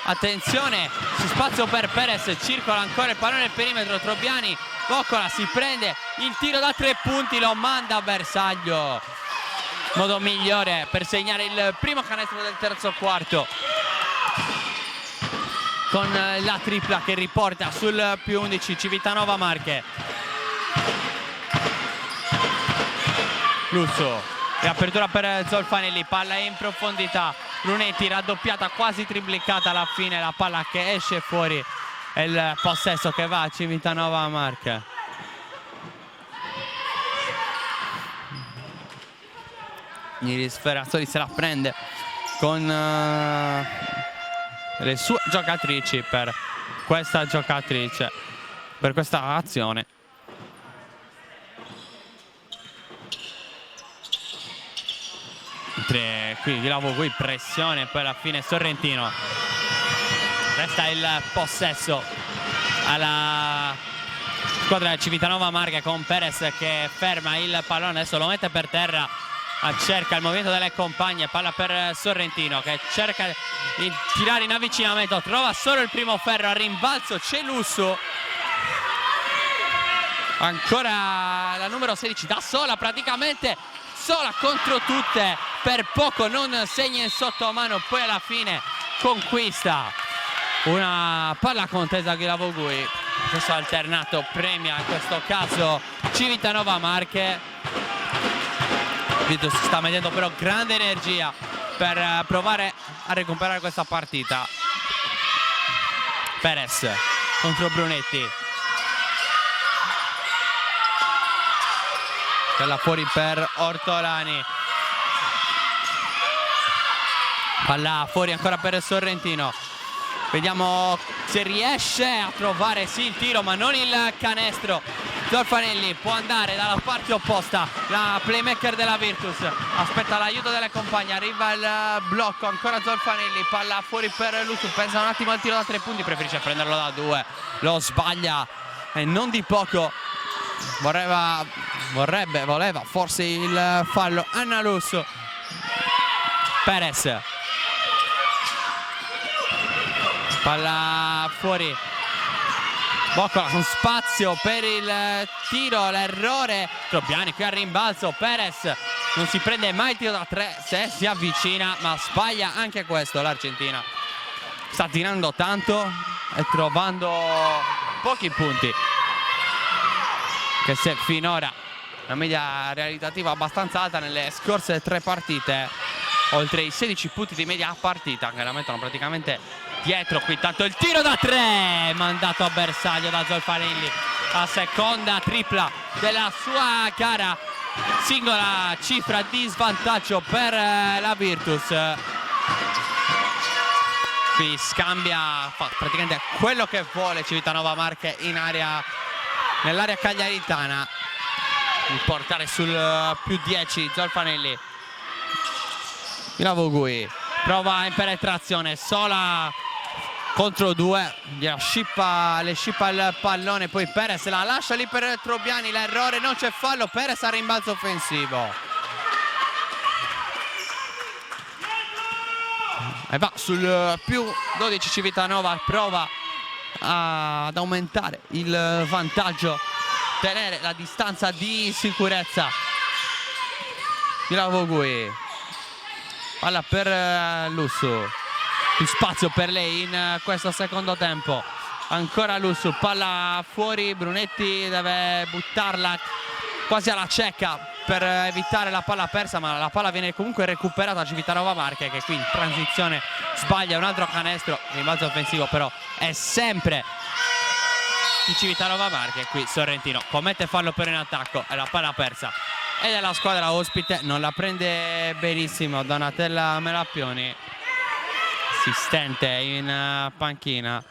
Attenzione su spazio per Perez, circola ancora il pallone nel perimetro, Trobiani, Boccola si prende il tiro da 3 punti, lo manda a bersaglio. Modo migliore per segnare il primo canestro del terzo quarto, con la tripla che riporta sul più 11 Civitanova Marche. Lussu Riapertura per Zolfanelli, palla in profondità, Brunetti raddoppiata, quasi triplicata alla fine, la palla che esce fuori e il possesso che va a Civitanova Marche. Iris Ferrazzoli se la prende con le sue giocatrici per questa giocatrice, per questa azione. Qui Vilavogui, pressione, poi alla fine Sorrentino. Resta il possesso alla squadra del Civitanova Marche con Perez che ferma il pallone, adesso lo mette per terra, cerca il movimento delle compagne, palla per Sorrentino che cerca di tirare in avvicinamento, trova solo il primo ferro, a rimbalzo c'è Lussu. Ancora la numero 16 da sola, praticamente sola contro tutte, per poco non segna in sottomano, poi alla fine conquista una palla contesa a Vilavogui. Stesso alternato premia in questo caso Civitanova Marche. Virtus sta mettendo però grande energia per provare a recuperare questa partita. Perez contro Brunetti, palla fuori per Ortolani, palla fuori ancora per Sorrentino. Vediamo se riesce a trovare sì il tiro, ma non il canestro. Zolfanelli può andare dalla parte opposta, la playmaker della Virtus aspetta l'aiuto delle compagne, arriva il blocco, ancora Zolfanelli, palla fuori per Lussu, pensa un attimo al tiro da 3 punti, preferisce prenderlo da 2, lo sbaglia e non di poco. Voleva forse il fallo. Anna Lussu, Perez, palla fuori, Boccola con spazio per il tiro, l'errore Trobiani qui al rimbalzo. Perez non si prende mai il tiro da 3 se si avvicina, ma sbaglia anche questo. L'Argentina sta tirando tanto e trovando pochi punti, che se finora la media realizzativa abbastanza alta nelle scorse 3 partite, oltre i 16 punti di media a partita, che la mettono praticamente dietro. Qui tanto il tiro da 3 mandato a bersaglio da Zolfanelli, la seconda tripla della sua gara, singola cifra di svantaggio per la Virtus. Qui scambia, fa praticamente quello che vuole Civitanova Marche in area, nell'area cagliaritana, il portare sul più 10 Zolfanelli. Vilavogui prova in penetrazione, sola contro 2, le scippa il pallone, poi Perez la lascia lì per Trobiani, l'errore, non c'è fallo, Perez a rimbalzo offensivo e va sul più 12 Civitanova, prova ad aumentare il vantaggio, tenere la distanza di sicurezza. Vilavogui, palla per Lussu, più spazio per lei in questo secondo tempo, ancora Lussu, palla fuori, Brunetti deve buttarla quasi alla cieca per evitare la palla persa, ma la palla viene comunque recuperata da Civitanova Marche, che qui in transizione sbaglia un altro canestro, rimbalzo offensivo però è sempre di Civitanova Marche. Qui Sorrentino commette fallo per in attacco e la palla persa e della squadra ospite, non la prende benissimo Donatella Melappioni, assistente in panchina.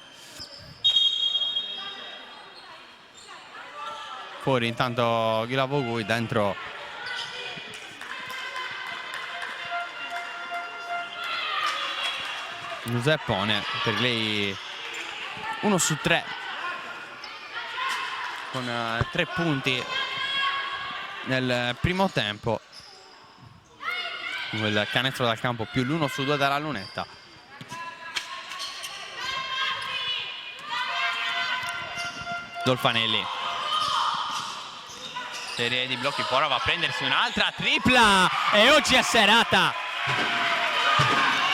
Fuori intanto Vilavogui, dentro Giuseppone, per lei 1 su 3 con 3 punti nel primo tempo, il canestro dal campo più l'1 su 2 dalla lunetta. Zolfanelli, serie di blocchi, prova a prendersi un'altra tripla e oggi è serata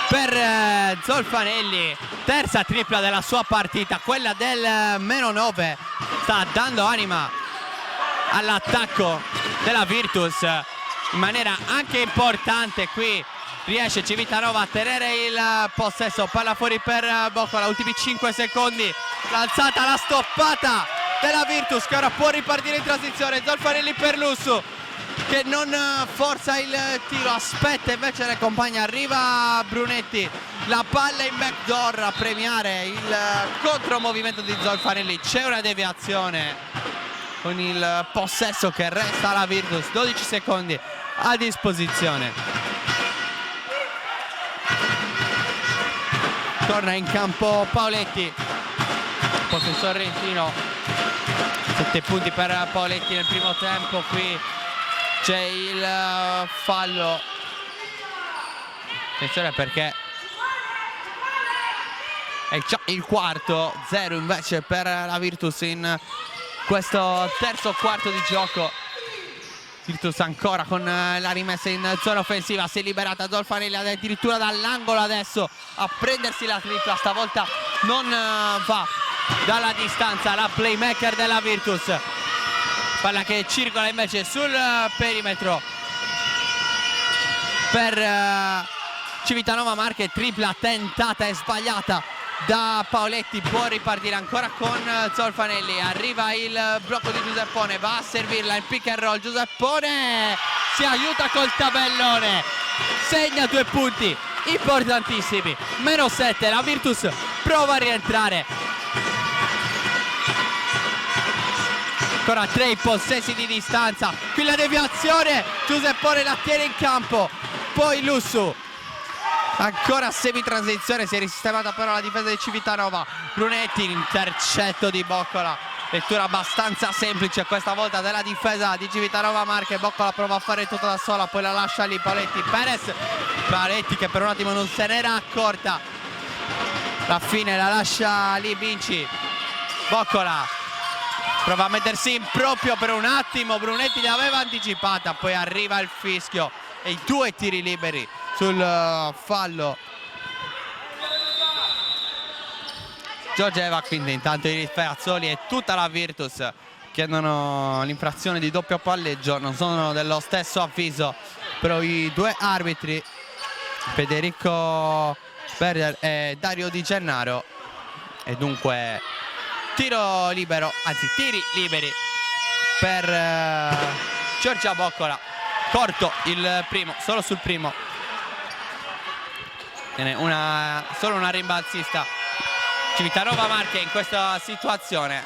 per Zolfanelli, terza tripla della sua partita, quella del -9, sta dando anima all'attacco della Virtus. in maniera anche importante. Qui riesce Civitanova a tenere il possesso, palla fuori per Boccola, ultimi 5 secondi, l'alzata, la stoppata della Virtus che ora può ripartire in transizione. Zolfanelli per Lussu che non forza il tiro, aspetta invece le compagne, arriva Brunetti, la palla in backdoor a premiare il contromovimento di Zolfanelli. C'è una deviazione con il possesso che resta alla Virtus, 12 secondi a disposizione. Torna in campo Paoletti, posto Sorrentino, 7 punti per Paoletti nel primo tempo. Qui c'è il fallo, attenzione perché è già il quarto, 0 invece per la Virtus in questo terzo quarto di gioco. Virtus ancora con la rimessa in zona offensiva, si è liberata Zolfanelli addirittura dall'angolo adesso a prendersi la tripla, stavolta non va dalla distanza la playmaker della Virtus. Palla che circola invece sul perimetro per Civitanova Marche, tripla tentata e sbagliata da Paoletti, può ripartire ancora con Zolfanelli, arriva il blocco di Giuseppone, va a servirla in pick and roll, Giuseppone si aiuta col tabellone, segna 2 punti importantissimi, -7, la Virtus prova a rientrare. Ancora 3 possessi di distanza, qui la deviazione, Giuseppone la tiene in campo, poi Lussu ancora semi-transizione, si è risistemata però la difesa di Civitanova. Brunetti, intercetto di Boccola, lettura abbastanza semplice questa volta della difesa di Civitanova Marche. Boccola prova a fare tutto da sola, poi la lascia lì Paoletti, Perez, Paoletti che per un attimo non se n'era accorta, alla fine la lascia lì Vinci. Boccola prova a mettersi in proprio per un attimo, Brunetti l'aveva anticipata, poi arriva il fischio e i 2 tiri liberi sul fallo Giorgeva. Quindi intanto i Sperazzoli e tutta la Virtus chiedono l'infrazione di doppio palleggio, non sono dello stesso avviso però i 2 arbitri, Federico Berger e Dario Di Gennaro, e dunque tiro libero, anzi tiri liberi per Giorgia Boccola, corto il primo, solo sul primo, solo una rimbalzista Civitanova Marche in questa situazione.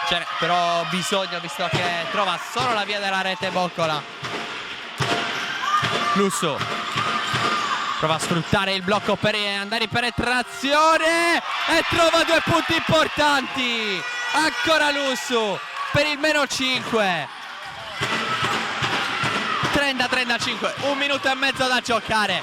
C'è però bisogno, visto che trova solo la via della rete Boccola. Lussu prova a sfruttare il blocco per andare in penetrazione e trova 2 punti importanti. Ancora Lussu per il -5. 30-35, 1 minuto e mezzo da giocare,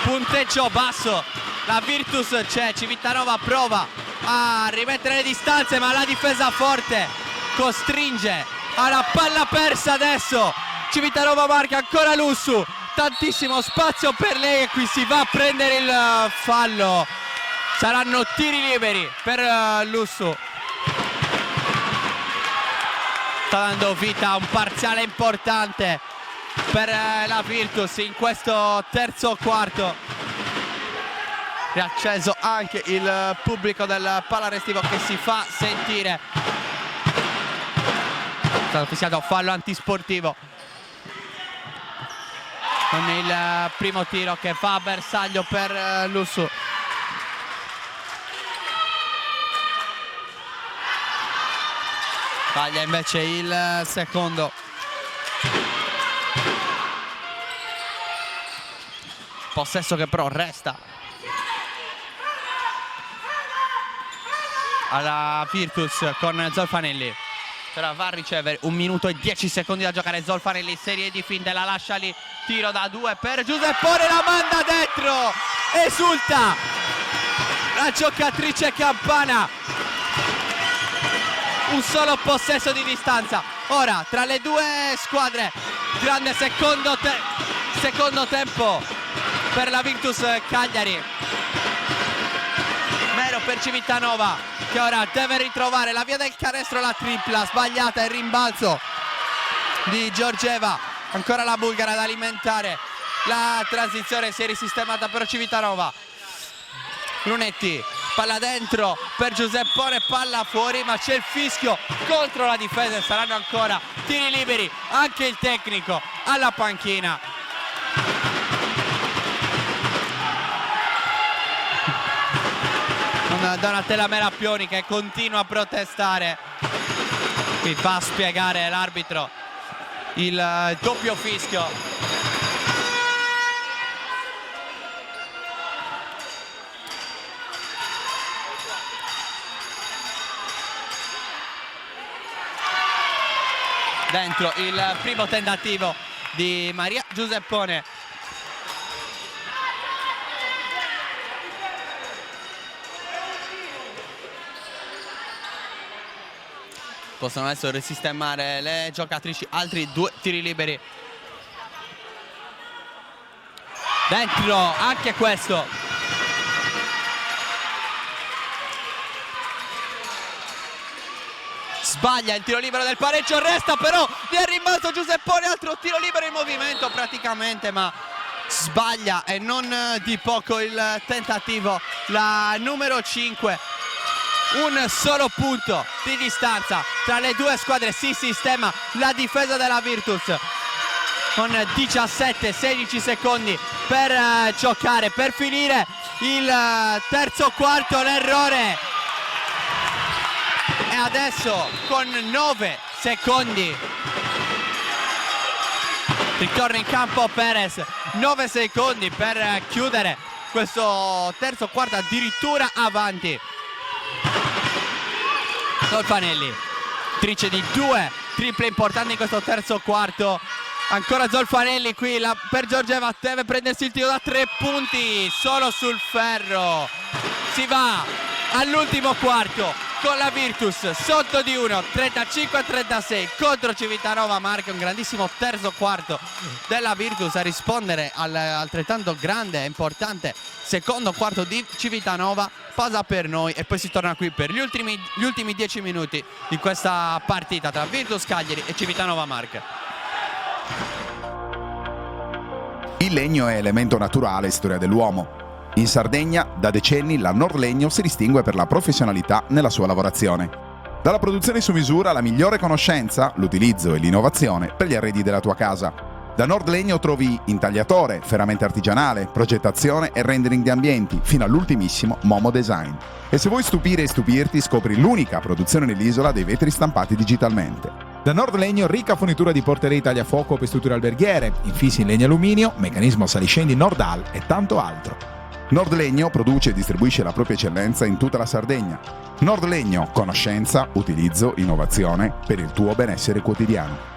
punteggio basso, la Virtus c'è, Civitanova prova a rimettere le distanze ma la difesa forte costringe alla palla persa adesso. Civitanova Marche, ancora Lussu, tantissimo spazio per lei e qui si va a prendere il fallo, saranno tiri liberi per Lussu. Sta dando vita a un parziale importante per la Virtus in questo terzo quarto. Riacceso anche il pubblico del Palarestivo che si fa sentire. È stato fischiato fallo antisportivo con il primo tiro che fa a bersaglio per Lussu. Sbaglia invece il secondo. Possesso che però resta alla Virtus con Zolfanelli. Ora va a ricevere 1 minuto e 10 secondi da giocare. Zolfanelli, serie di finte, la lascia lì, tiro da 2 per Giuseppone, la manda dentro, esulta la giocatrice campana. Un solo possesso di distanza ora tra le 2 squadre. Grande secondo tempo per la Virtus Cagliari, meno per Civitanova che ora deve ritrovare la via del canestro, la tripla sbagliata, il rimbalzo di Giorgeva ancora la bulgara ad alimentare la transizione, si è risistemata però Civitanova. Brunetti, palla dentro per Giuseppone, palla fuori, ma c'è il fischio contro la difesa e saranno ancora tiri liberi, anche il tecnico alla panchina. Donatella Merapioni che continua a protestare, qui fa spiegare l'arbitro il doppio fischio. Dentro il primo tentativo di Maria Giuseppone. Possono adesso risistemare le giocatrici, altri 2 tiri liberi. Dentro anche questo. Sbaglia il tiro libero del pareggio, resta però vi è rimasto Giuseppone, altro tiro libero in movimento praticamente, ma sbaglia e non di poco il tentativo. La numero 5, un solo punto di distanza tra le due squadre, si sistema la difesa della Virtus con 17-16 secondi per giocare, per finire il terzo quarto. L'errore e adesso con 9 secondi ritorna in campo Perez, 9 secondi per chiudere questo terzo quarto, addirittura avanti. Zolfanelli, trice di 2 triple importanti in questo terzo quarto. Ancora Zolfanelli qui per Giorgeva, deve prendersi il tiro da 3 punti solo sul ferro. Si va all'ultimo quarto con la Virtus sotto di 1, 35-36 contro Civitanova Marche. Un grandissimo terzo quarto della Virtus a rispondere altrettanto grande e importante secondo quarto di Civitanova. Pausa per noi e poi si torna qui per gli ultimi 10 minuti di questa partita tra Virtus Cagliari e Civitanova Marche. Il legno è elemento naturale e storia dell'uomo. In Sardegna, da decenni, la Nordlegno si distingue per la professionalità nella sua lavorazione. Dalla produzione su misura alla migliore conoscenza, l'utilizzo e l'innovazione per gli arredi della tua casa. Da Nordlegno trovi intagliatore, ferramenta artigianale, progettazione e rendering di ambienti, fino all'ultimissimo Momo Design. E se vuoi stupire e stupirti, scopri l'unica produzione nell'isola dei vetri stampati digitalmente. Da Nordlegno ricca fornitura di porterie tagliafuoco per strutture alberghiere, infissi in legno e alluminio, meccanismo saliscendi Nordal e tanto altro. Nordlegno produce e distribuisce la propria eccellenza in tutta la Sardegna. Nordlegno, conoscenza, utilizzo, innovazione per il tuo benessere quotidiano.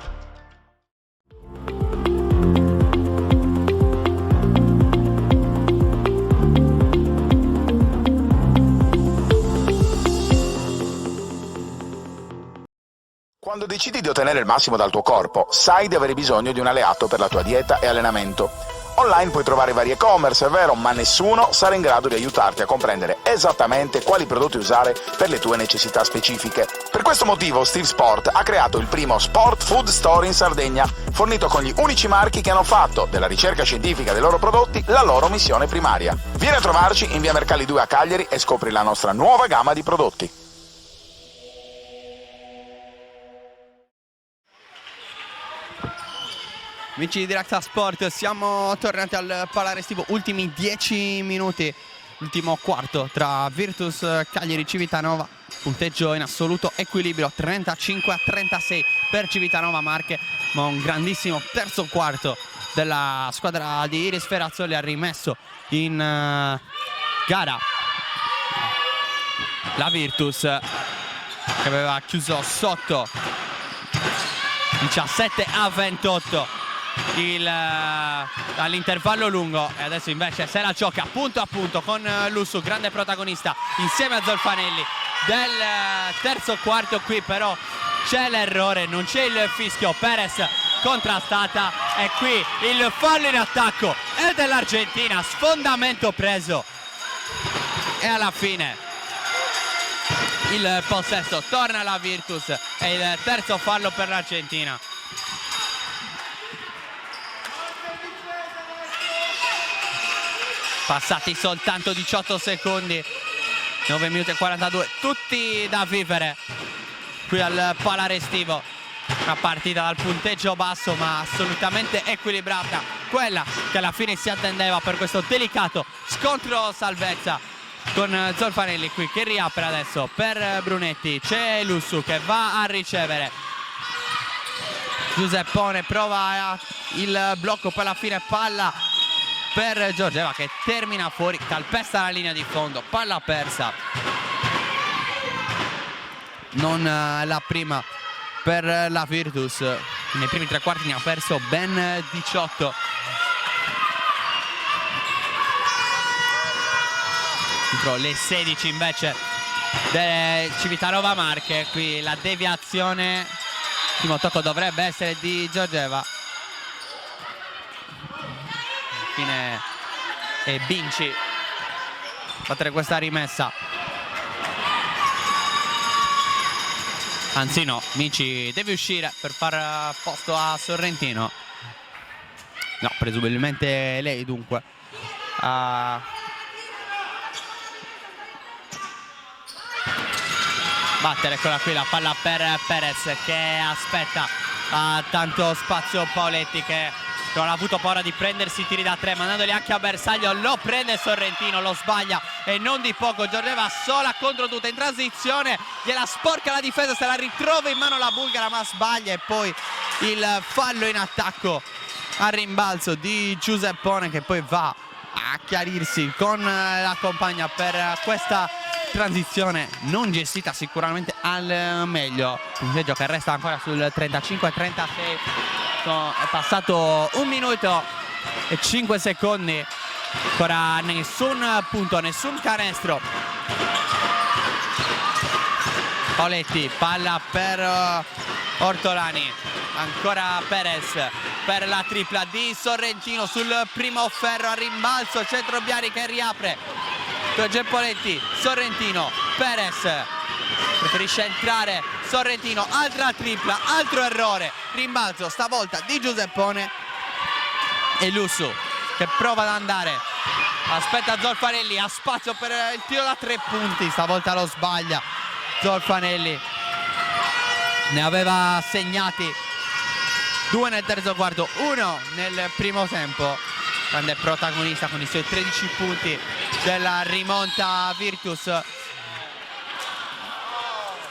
Quando decidi di ottenere il massimo dal tuo corpo, sai di avere bisogno di un alleato per la tua dieta e allenamento. Online puoi trovare vari e-commerce, è vero, ma nessuno sarà in grado di aiutarti a comprendere esattamente quali prodotti usare per le tue necessità specifiche. Per questo motivo Steve Sport ha creato il primo Sport Food Store in Sardegna, fornito con gli unici marchi che hanno fatto della ricerca scientifica dei loro prodotti la loro missione primaria. Vieni a trovarci in via Mercalli 2 a Cagliari e scopri la nostra nuova gamma di prodotti. Amici di Directa Sport, siamo tornati al parlare estivo, ultimi 10 minuti, ultimo quarto tra Virtus Cagliari Civitanova, punteggio in assoluto equilibrio 35-36 per Civitanova Marche, ma un grandissimo terzo quarto della squadra di Iris Ferrazzoli ha rimesso in gara la Virtus, che aveva chiuso sotto 17-28 all'intervallo lungo, e adesso invece se la gioca punto a punto con Lussu, grande protagonista insieme a Zolfanelli del terzo quarto. Qui però c'è l'errore, non c'è il fischio, Perez contrastata e qui il fallo in attacco è dell'Argentina, sfondamento preso e alla fine il possesso torna alla Virtus e il terzo fallo per l'Argentina. Passati soltanto 18 secondi, 9 minuti e 42, tutti da vivere qui al Pala Restivo. Una partita dal punteggio basso ma assolutamente equilibrata, quella che alla fine si attendeva per questo delicato scontro salvezza, con Zolfanelli qui che riapre adesso per Brunetti. C'è Lussu che va a ricevere, Giuseppone prova il blocco, poi alla fine palla per Giorgeva che termina fuori, calpesta la linea di fondo, palla persa, non la prima per la Virtus. Nei primi tre quarti ne ha perso ben 18. Entro le 16 invece del Civitanova Marche. Qui la deviazione, primo tocco dovrebbe essere di Giorgeva. Fine e Binci battere questa rimessa. Anzi no, Minci deve uscire per far posto a Sorrentino. No, presumibilmente lei dunque. Battere, eccola qui la palla per Perez che aspetta. Ha tanto spazio Paoletti che non ha avuto paura di prendersi i tiri da tre, mandandoli anche a bersaglio. Lo prende Sorrentino, lo sbaglia e non di poco. Giorgeva sola contro tutta in transizione, gliela sporca la difesa, se la ritrova in mano la bulgara ma sbaglia. E poi il fallo in attacco a rimbalzo di Giuseppone che poi va a chiarirsi con la compagna per questa transizione non gestita sicuramente al meglio. Punteggio che resta ancora sul 35-36. È passato 1 minuto e 5 secondi, ancora nessun punto, nessun canestro. Paoletti, palla per Ortolani, ancora Perez per la tripla di Sorrentino sul primo ferro a rimbalzo, centro Biari che riapre. Poletti, Sorrentino, Perez preferisce entrare Sorrentino, altra tripla, altro errore, rimbalzo stavolta di Giuseppone e Lussu che prova ad andare, aspetta Zolfanelli, ha spazio per il tiro da 3 punti, stavolta lo sbaglia Zolfanelli, ne aveva segnati 2 nel terzo quarto, 1 nel primo tempo. Grande protagonista con i suoi 13 punti della rimonta Virtus.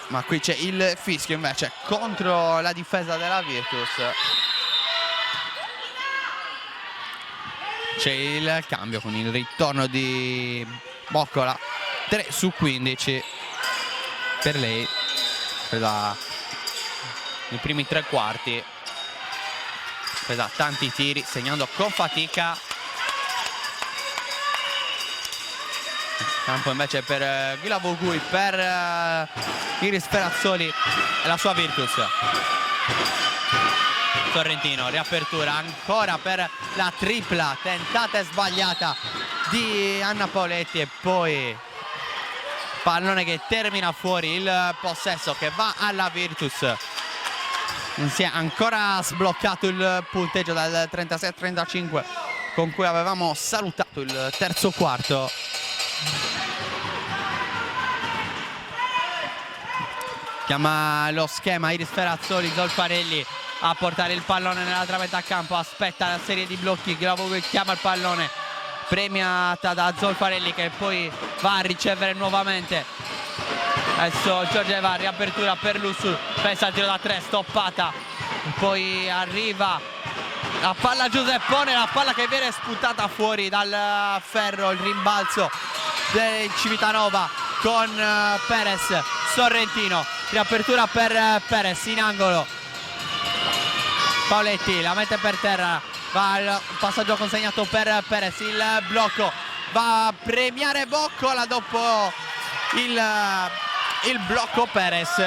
Ma qui c'è il fischio invece contro la difesa della Virtus. C'è il cambio con il ritorno di Boccola. 3 su 15 per lei nei primi 3 quarti. Presa tanti tiri, segnando con fatica. Campo invece per Ghilavogui, per Iris Perazzoli e la sua Virtus. Sorrentino, riapertura ancora per la tripla tentata e sbagliata di Anna Paoletti e poi pallone che termina fuori, il possesso che va alla Virtus. Non si è ancora sbloccato il punteggio dal 36-35 con cui avevamo salutato il terzo quarto. Chiama lo schema Iris Ferrazzoli, Zolfarelli a portare il pallone nell'altra metà campo, aspetta la serie di blocchi, Ghilavogui chiama il pallone, premiata da Zolfarelli che poi va a ricevere nuovamente. Adesso Giorgeva, riapertura per Lussu, pensa al tiro da 3, stoppata, poi arriva la palla Giuseppone, la palla che viene spuntata fuori dal ferro, il rimbalzo del Civitanova con Perez. Sorrentino, riapertura per Perez in angolo, Paoletti la mette per terra, va il passaggio consegnato per Perez, il blocco, va a premiare Boccola dopo il blocco Perez.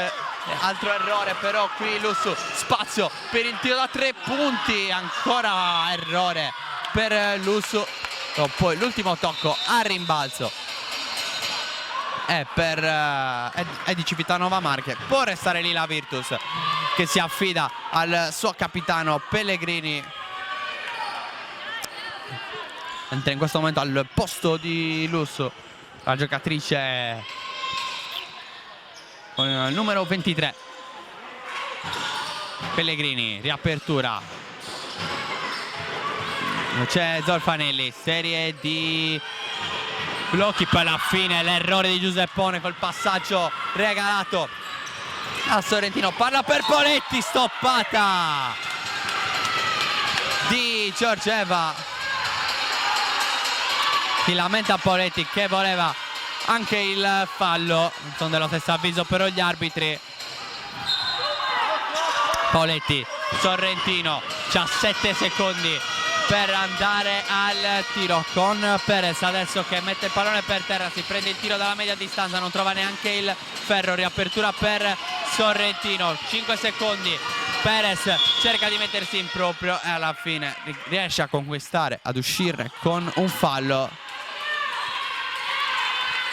Altro errore però qui Lussu, spazio per il tiro da 3 punti, ancora errore per Lussu. Poi l'ultimo tocco a rimbalzo è di Civitanova Marche. Può restare lì la Virtus che si affida al suo capitano Pellegrini. entra in questo momento al posto di Lusso la giocatrice con il numero 23 Pellegrini. Riapertura, c'è Zolfanelli, serie di blocchi, poi alla fine l'errore di Giuseppone col passaggio regalato a Sorrentino. Palla per Poletti, stoppata di Giorgieva. Si lamenta Poletti che voleva anche il fallo, sono dello stesso avviso però gli arbitri. Poletti, Sorrentino, 17 secondi per andare al tiro con Perez adesso che mette il pallone per terra, si prende il tiro dalla media distanza, non trova neanche il ferro. Riapertura per Sorrentino, 5 secondi, Perez cerca di mettersi in proprio e alla fine riesce a conquistare, ad uscire con un fallo.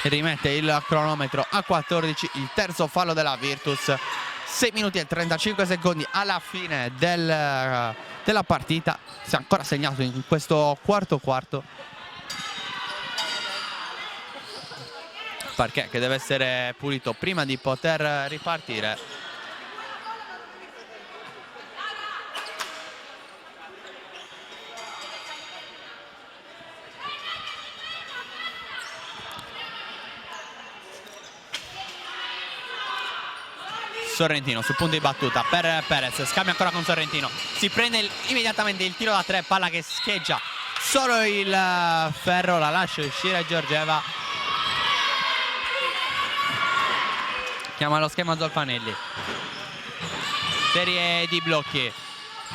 Rimette il cronometro a 14, il terzo fallo della Virtus. 6 minuti e 35 secondi alla fine della partita. Si è ancora segnato in questo quarto. Parquet che deve essere pulito prima di poter ripartire. Sorrentino sul punto di battuta per Perez, scambia ancora con Sorrentino, si prende immediatamente il tiro da 3, palla che scheggia solo il ferro, la lascia uscire Giorgieva. Chiama lo schema Zolfanelli, serie di blocchi,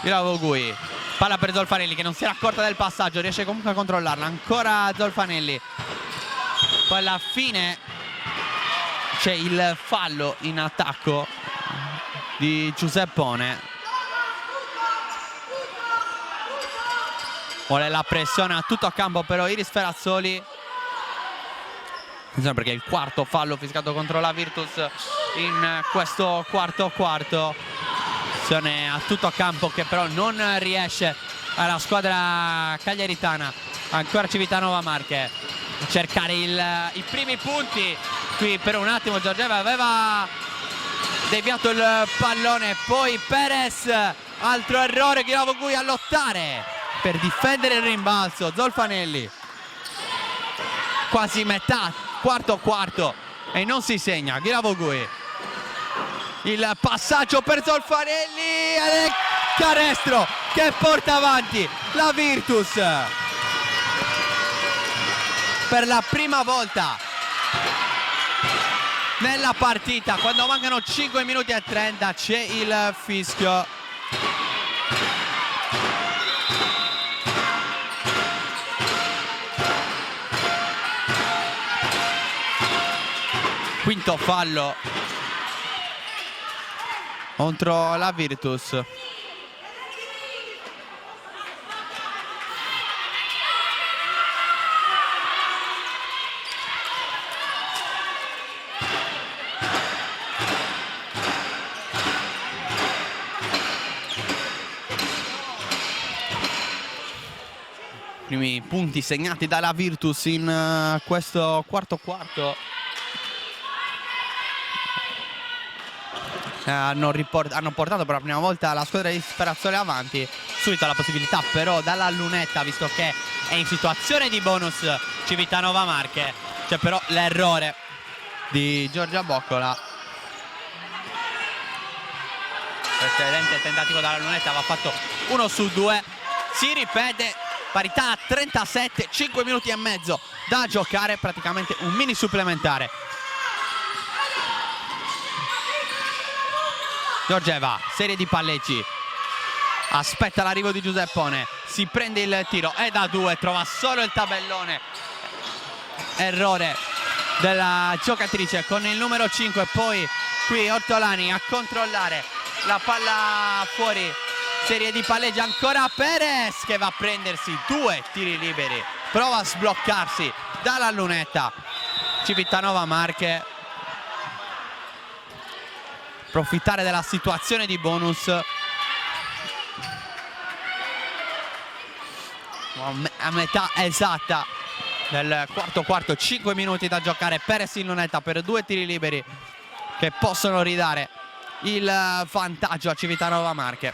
Bravo Gui, palla per Zolfanelli che non si era accorta del passaggio, riesce comunque a controllarla, ancora Zolfanelli. Poi alla fine c'è il fallo in attacco di Giuseppone. Vuole la pressione a tutto campo però Iris Ferrazzoli. Attenzione perché è il quarto fallo fiscato contro la Virtus in questo quarto. Pressione a tutto campo che però non riesce alla squadra cagliaritana. Ancora Civitanova Marche a cercare i primi punti. Qui per un attimo Giorgieva aveva deviato il pallone, poi Perez, altro errore, Ghiravo Gui a lottare per difendere il rimbalzo. Zolfanelli quasi metà quarto e non si segna. Ghiravo Gui, il passaggio per Zolfanelli ed canestro che porta avanti la Virtus per la prima volta nella partita. Quando mancano 5 minuti e 30 c'è il fischio. Quinto fallo contro la Virtus. Primi punti segnati dalla Virtus in questo quarto. Hanno portato per la prima volta la squadra di Ferrazzoli avanti. Subito la possibilità però dalla lunetta, visto che è in situazione di bonus Civitanova Marche. C'è però l'errore di Giorgia Boccola. Precedente tentativo dalla lunetta, va fatto 1 su 2. Si ripete, parità a 37, 5 minuti e mezzo da giocare, praticamente un mini supplementare. Giorgieva, serie di palleggi, aspetta l'arrivo di Giuseppone, si prende il tiro, è da 2, trova solo il tabellone. Errore della giocatrice con il numero 5, poi qui Ortolani a controllare la palla fuori. Serie di palleggi, ancora Perez che va a prendersi 2 tiri liberi, prova a sbloccarsi dalla lunetta. Civitanova Marche approfittare della situazione di bonus. a metà esatta del quarto, 5 minuti da giocare. Perez in lunetta per 2 tiri liberi che possono ridare il vantaggio a Civitanova Marche.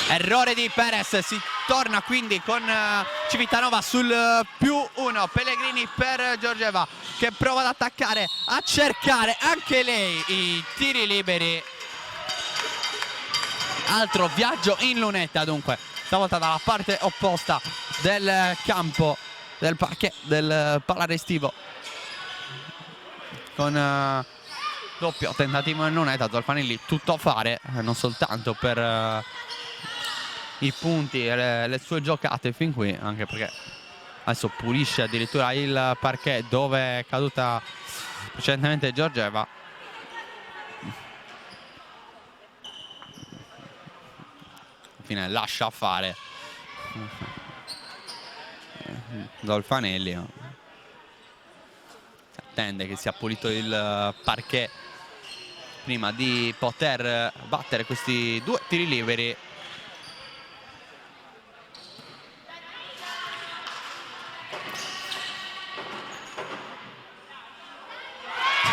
Errore di Perez, si torna quindi con Civitanova sul +1. Pellegrini per Giorgeva che prova ad attaccare, a cercare anche lei i tiri liberi. Altro viaggio in lunetta dunque, stavolta dalla parte opposta del campo, del parquet, del palarestivo, con doppio tentativo in lunetta. Zolfanelli tutto a fare, non soltanto per i punti e le sue giocate fin qui, anche perché adesso pulisce addirittura il parquet dove è caduta precedentemente Giorgeva. Infine lascia fare Zolfanelli, attende che sia pulito il parquet prima di poter battere questi 2 tiri liberi.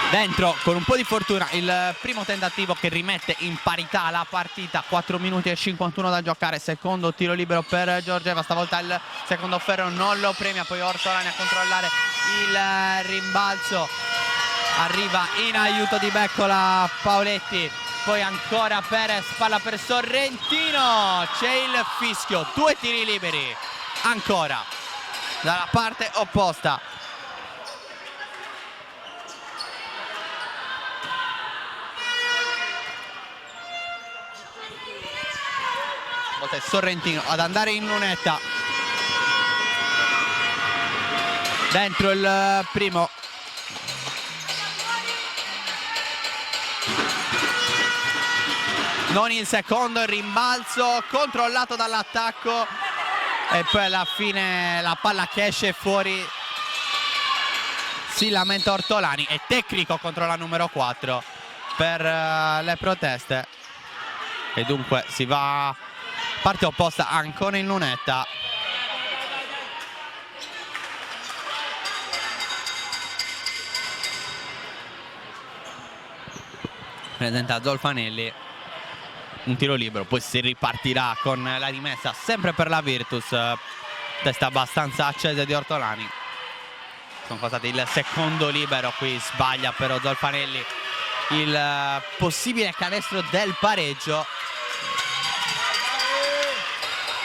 Dentro con un po' di fortuna il primo tentativo che rimette in parità la partita. 4 minuti e 51 da giocare. Secondo tiro libero per Giorgeva, stavolta il secondo ferro non lo premia. Poi Ortolani a controllare il rimbalzo, arriva in aiuto di Beccola Paoletti. Poi ancora Perez, palla per Sorrentino, c'è il fischio. 2 tiri liberi ancora dalla parte opposta. Sorrentino ad andare in lunetta, dentro il primo, non il secondo, il rimbalzo controllato dall'attacco e poi alla fine la palla che esce fuori. Si lamenta Ortolani, è tecnico contro la numero 4 per le proteste e dunque si va parte opposta ancora in lunetta. Presenta Zolfanelli, un tiro libero, poi si ripartirà con la rimessa sempre per la Virtus. Testa abbastanza accesa di Ortolani. Sono passati il secondo libero, qui sbaglia però Zolfanelli il possibile canestro del pareggio.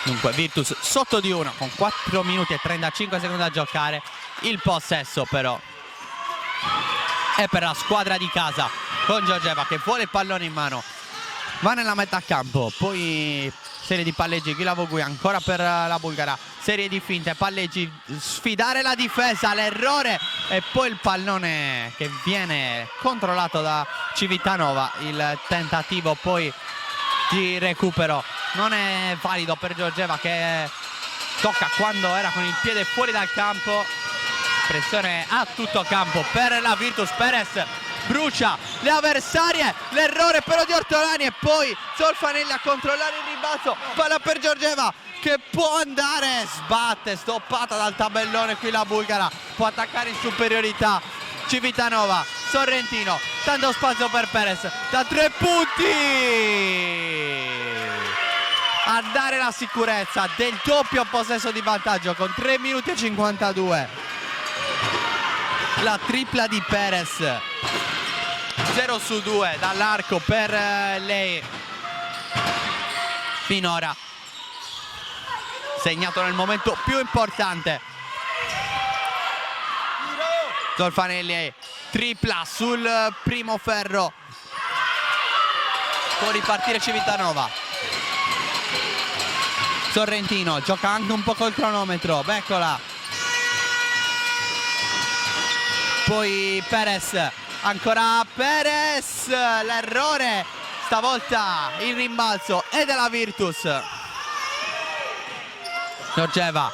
Dunque Virtus sotto di 1 con 4 minuti e 35 secondi da giocare. Il possesso però è per la squadra di casa, con Giorgeva che vuole il pallone in mano, va nella metà campo, poi serie di palleggi Ghilavogui ancora per la bulgara, serie di finte, palleggi, sfidare la difesa, l'errore e poi il pallone che viene controllato da Civitanova. Il tentativo poi di recupero non è valido per Giorgeva che tocca quando era con il piede fuori dal campo. Pressione a tutto campo per la Virtus. Perez brucia le avversarie, l'errore però di Ortolani e poi Zolfanelli a controllare il rimbalzo, palla per Giorgeva che può andare, sbatte, stoppata dal tabellone qui la bulgara, può attaccare in superiorità Civitanova. Sorrentino, tanto spazio per Perez da 3 punti a dare la sicurezza del doppio possesso di vantaggio con 3 minuti e 52. La tripla di Perez, 0 su 2 dall'arco per lei finora, segnato nel momento più importante. Zolfanelli tripla sul primo ferro, può ripartire Civitanova. Sorrentino gioca anche un po' col cronometro, Beccola, poi Perez, ancora Perez, l'errore, stavolta il rimbalzo è della Virtus. Giorgeva,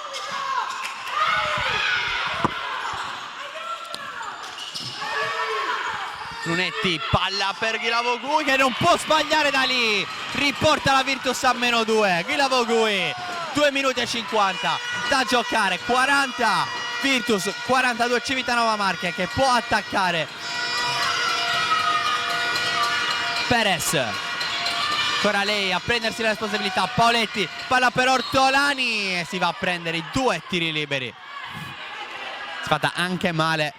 Brunetti, palla per Ghilavogui che non può sbagliare da lì, riporta la Virtus a -2. Ghilavogui, 2 minuti e 50 da giocare, 40 Virtus, 42 Civitanova Marche, che può attaccare. Perez, ancora lei a prendersi la responsabilità, Paoletti, palla per Ortolani e si va a prendere i 2 tiri liberi. Si è fatta anche male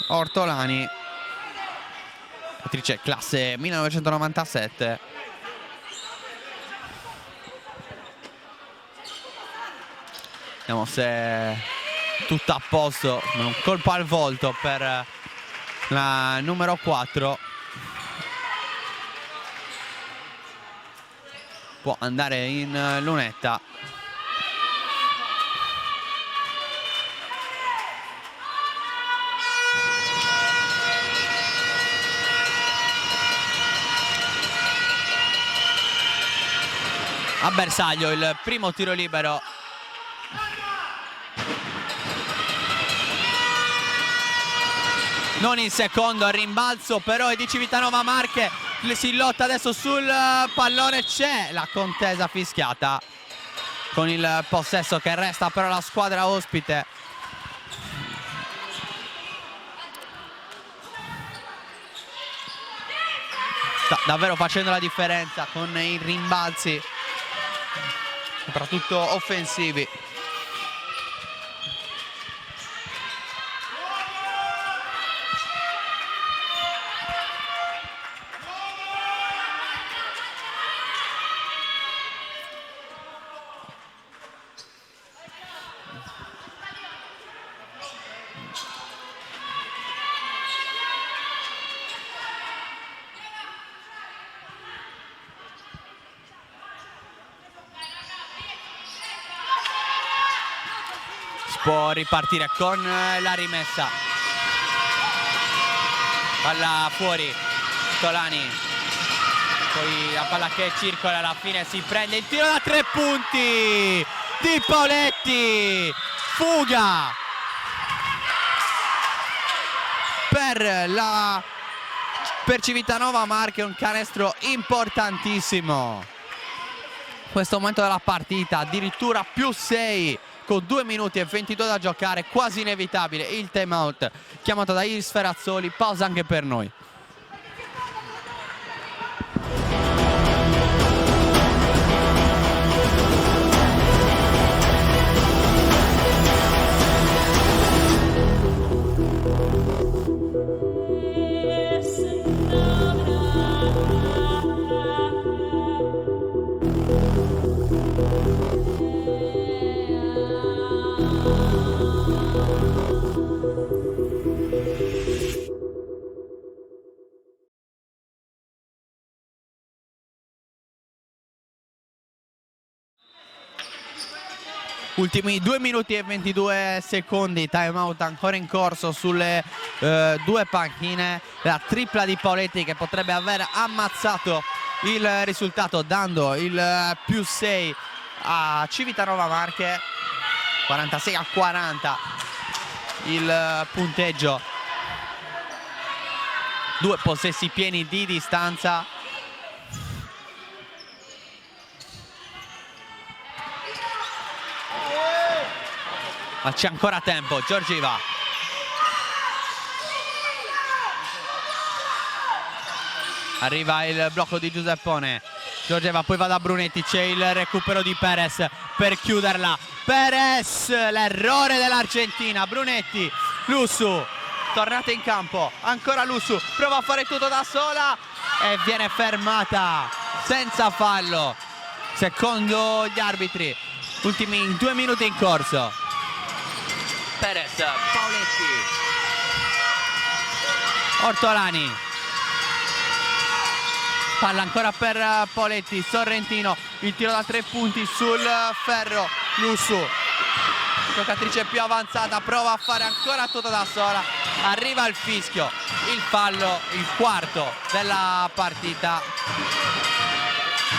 Ortolani, attrice classe 1997. Vediamo se tutto a posto. Un colpo al volto per la numero 4. Può andare in lunetta. A bersaglio il primo tiro libero. Non il secondo, il rimbalzo però è di Civitanova Marche. Si lotta adesso sul pallone, c'è la contesa fischiata con il possesso che resta però la squadra ospite. Sta davvero facendo la differenza con i rimbalzi, soprattutto offensivi. Può ripartire con la rimessa. Palla fuori, Tolani. Poi la palla che circola, alla fine si prende il tiro da 3 punti di Paoletti. Fuga per Civitanova Marche, un canestro importantissimo. Questo momento della partita, addirittura +6 con 2 minuti e 22 da giocare, quasi inevitabile il time out chiamato da Iris Ferrazzoli. Pausa anche per noi. Ultimi 2 minuti e 22 secondi, time out ancora in corso sulle 2 panchine. La tripla di Paoletti che potrebbe aver ammazzato il risultato, dando il +6 a Civitanova Marche. 46-40 il punteggio. 2 possessi pieni di distanza. Ma c'è ancora tempo, Giorgiva. Arriva il blocco di Giuseppone. Giorgiva, poi va da Brunetti, c'è il recupero di Perez per chiuderla. Perez, l'errore dell'Argentina. Brunetti, Lussu, tornata in campo, ancora Lussu, prova a fare tutto da sola e viene fermata senza fallo. Secondo gli arbitri, ultimi 2 minuti in corso. Perez, Paoletti, Ortolani, palla ancora per Paoletti, Sorrentino, il tiro da 3 punti sul ferro, Lussu, giocatrice più avanzata, prova a fare ancora tutto da sola, arriva il fischio, il fallo, il quarto della partita,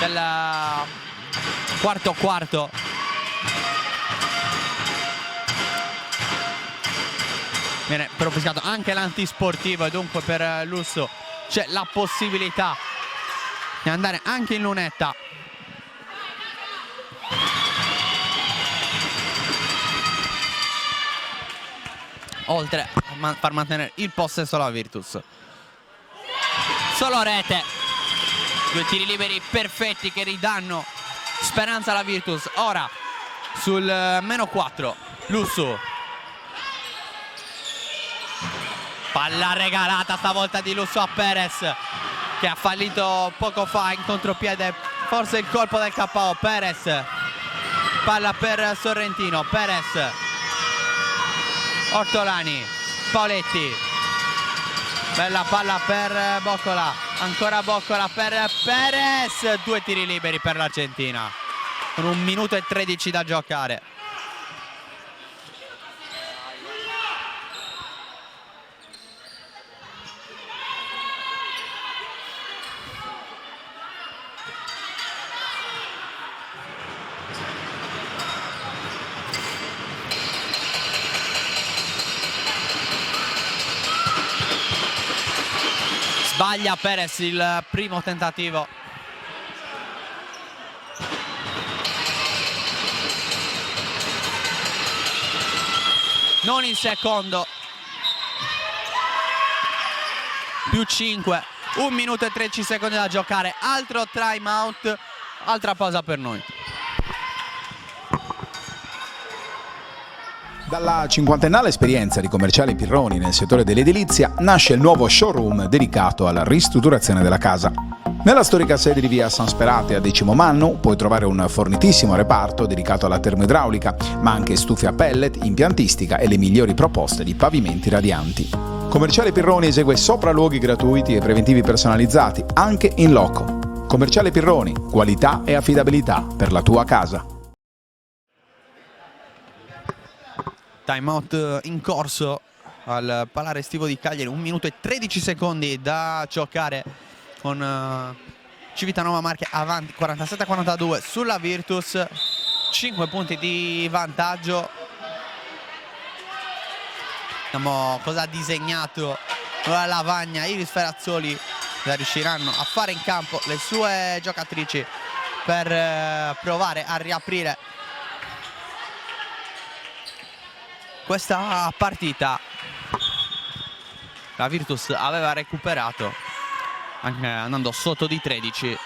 del quarto. viene propuscato anche l'antisportivo e dunque per Lusso c'è la possibilità di andare anche in lunetta. Oltre a far mantenere il possesso alla Virtus. Solo rete. 2 tiri liberi perfetti che ridanno speranza alla Virtus. Ora sul -4 Lusso. Palla regalata stavolta di Lusso a Perez, che ha fallito poco fa in contropiede, forse il colpo del KO. Perez, palla per Sorrentino. Perez, Ortolani, Paoletti, bella palla per Boccola, ancora Boccola per Perez. 2 tiri liberi per l'Argentina con 1 minuto e 13 da giocare. Sbaglia Perez il primo tentativo. Non il secondo. Più 5. 1 minuto e 13 secondi da giocare. Altro time out. Altra pausa per noi. Dalla cinquantennale esperienza di Commerciale Pirroni nel settore dell'edilizia nasce il nuovo showroom dedicato alla ristrutturazione della casa. Nella storica sede di via San Sperate a Decimo Mannu puoi trovare un fornitissimo reparto dedicato alla termoidraulica, ma anche stufe a pellet, impiantistica e le migliori proposte di pavimenti radianti. Commerciale Pirroni esegue sopralluoghi gratuiti e preventivi personalizzati, anche in loco. Commerciale Pirroni, qualità e affidabilità per la tua casa. Time out in corso al Palare Estivo di Cagliari, 1 minuto e 13 secondi da giocare con Civitanova Marche avanti 47-42 sulla Virtus, 5 punti di vantaggio. Vediamo cosa ha disegnato la Lavagna. Iris Ferrazzoli riusciranno a fare in campo le sue giocatrici per provare a riaprire questa partita. La Virtus aveva recuperato anche andando sotto di 13.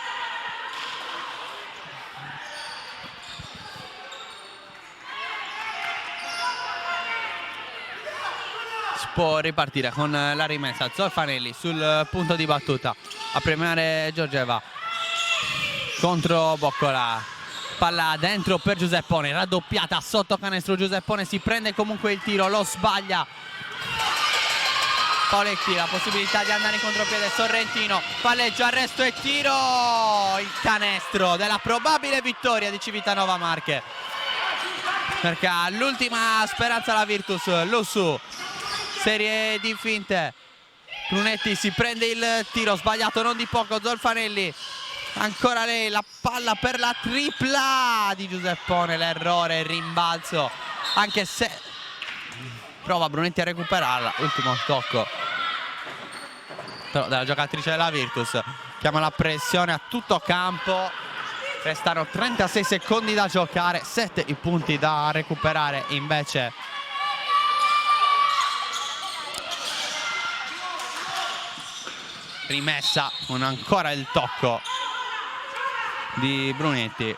Si può ripartire con la rimessa. Zolfanelli sul punto di battuta a premiare Giorgeva contro Boccola. Palla dentro per Giuseppone, raddoppiata sotto canestro. Giuseppone si prende comunque il tiro, lo sbaglia. Paoletti, la possibilità di andare in contropiede. Sorrentino, palleggio, arresto e tiro. Il canestro della probabile vittoria di Civitanova Marche, perché l'ultima speranza la Virtus. Lussu, serie di finte. Brunetti si prende il tiro, sbagliato non di poco. Zolfanelli, ancora lei, la palla per la tripla di Giuseppone. L'errore, il rimbalzo, anche se prova Brunetti a recuperarla. Ultimo tocco però della giocatrice della Virtus. Chiama la pressione a tutto campo. Restano 36 secondi da giocare, 7 i punti da recuperare invece. Rimessa con ancora il tocco di Brunetti.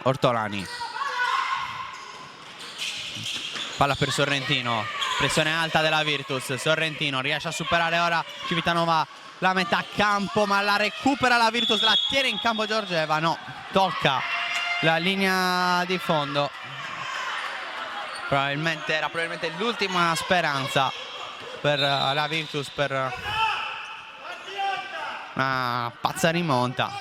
Ortolani, palla per Sorrentino, pressione alta della Virtus. Sorrentino riesce a superare ora Civitanova la metà campo, ma la recupera la Virtus, la tiene in campo Giorgeva. No, tocca la linea di fondo. Era probabilmente l'ultima speranza per la Virtus per una pazza rimonta.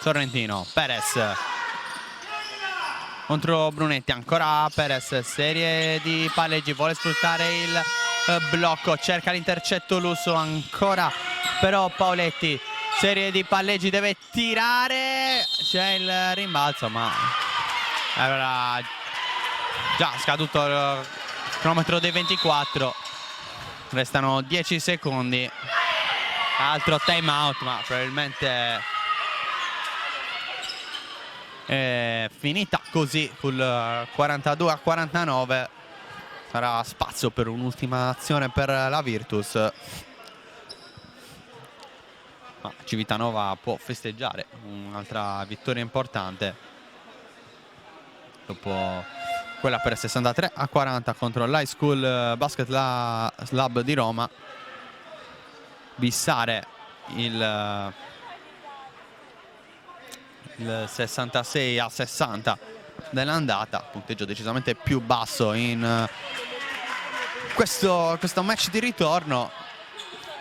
Sorrentino, Perez contro Brunetti, ancora Perez, serie di palleggi, vuole sfruttare il blocco, cerca l'intercetto Lusso, ancora però Paoletti, serie di palleggi, deve tirare, c'è il rimbalzo ma era già scaduto il cronometro dei 24, restano 10 secondi, altro time out ma probabilmente è finita così sul 42-49. Sarà spazio per un'ultima azione per la Virtus, ma Civitanova può festeggiare un'altra vittoria importante dopo quella per 63-40 contro l'High School Basket Lab di Roma. Bissare il 66-60 dell'andata, punteggio decisamente più basso in questo match di ritorno,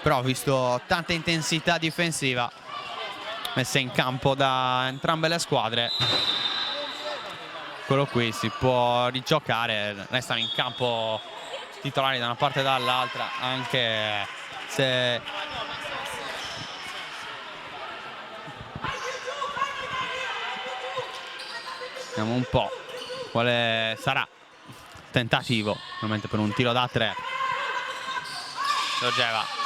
però ho visto tanta intensità difensiva messa in campo da entrambe le squadre. Quello qui si può rigiocare, restano in campo titolari da una parte e dall'altra, anche se vediamo un po' quale sarà il tentativo, ovviamente per un tiro da 3. Giorgeva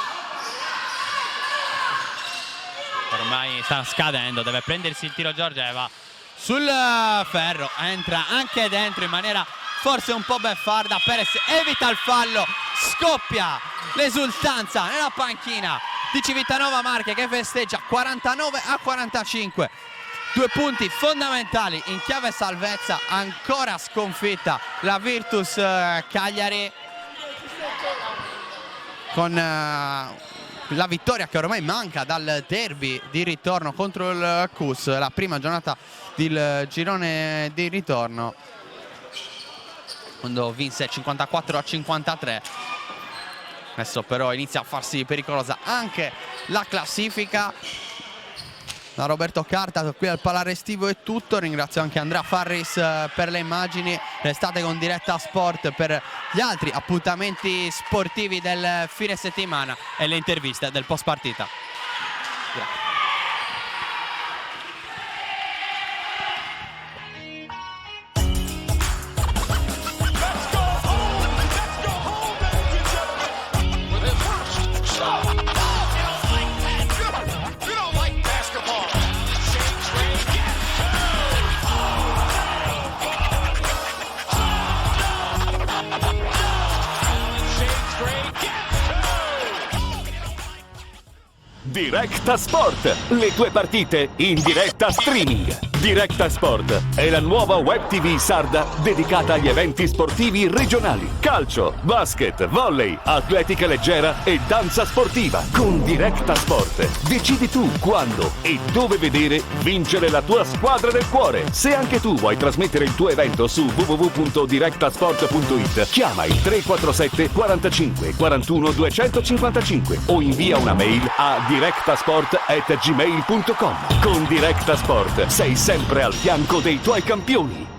ormai sta scadendo, deve prendersi il tiro Giorgeva sul ferro, entra anche dentro in maniera forse un po' beffarda. Perez evita il fallo, scoppia l'esultanza nella panchina di Civitanova Marche che festeggia 49-45. 2 punti fondamentali in chiave salvezza, ancora sconfitta la Virtus Cagliari con la vittoria che ormai manca dal derby di ritorno contro il CUS, la prima giornata del girone di ritorno, quando vinse 54-53. Adesso però inizia a farsi pericolosa anche la classifica. Da Roberto Carta qui al Palare Estivo è tutto, ringrazio anche Andrea Farris per le immagini. Restate con Diretta Sport per gli altri appuntamenti sportivi del fine settimana e le interviste del post partita. Grazie. Diretta Sport, le tue partite in diretta streaming. Diretta Sport è la nuova web TV sarda dedicata agli eventi sportivi regionali. Calcio, basket, volley, atletica leggera e danza sportiva. Con Diretta Sport decidi tu quando e dove vedere vincere la tua squadra del cuore. Se anche tu vuoi trasmettere il tuo evento su www.direttasport.it, chiama il 347 45 41 255 o invia una mail a direttasport@gmail.com. Con Diretta Sport sei sempre al fianco dei tuoi campioni.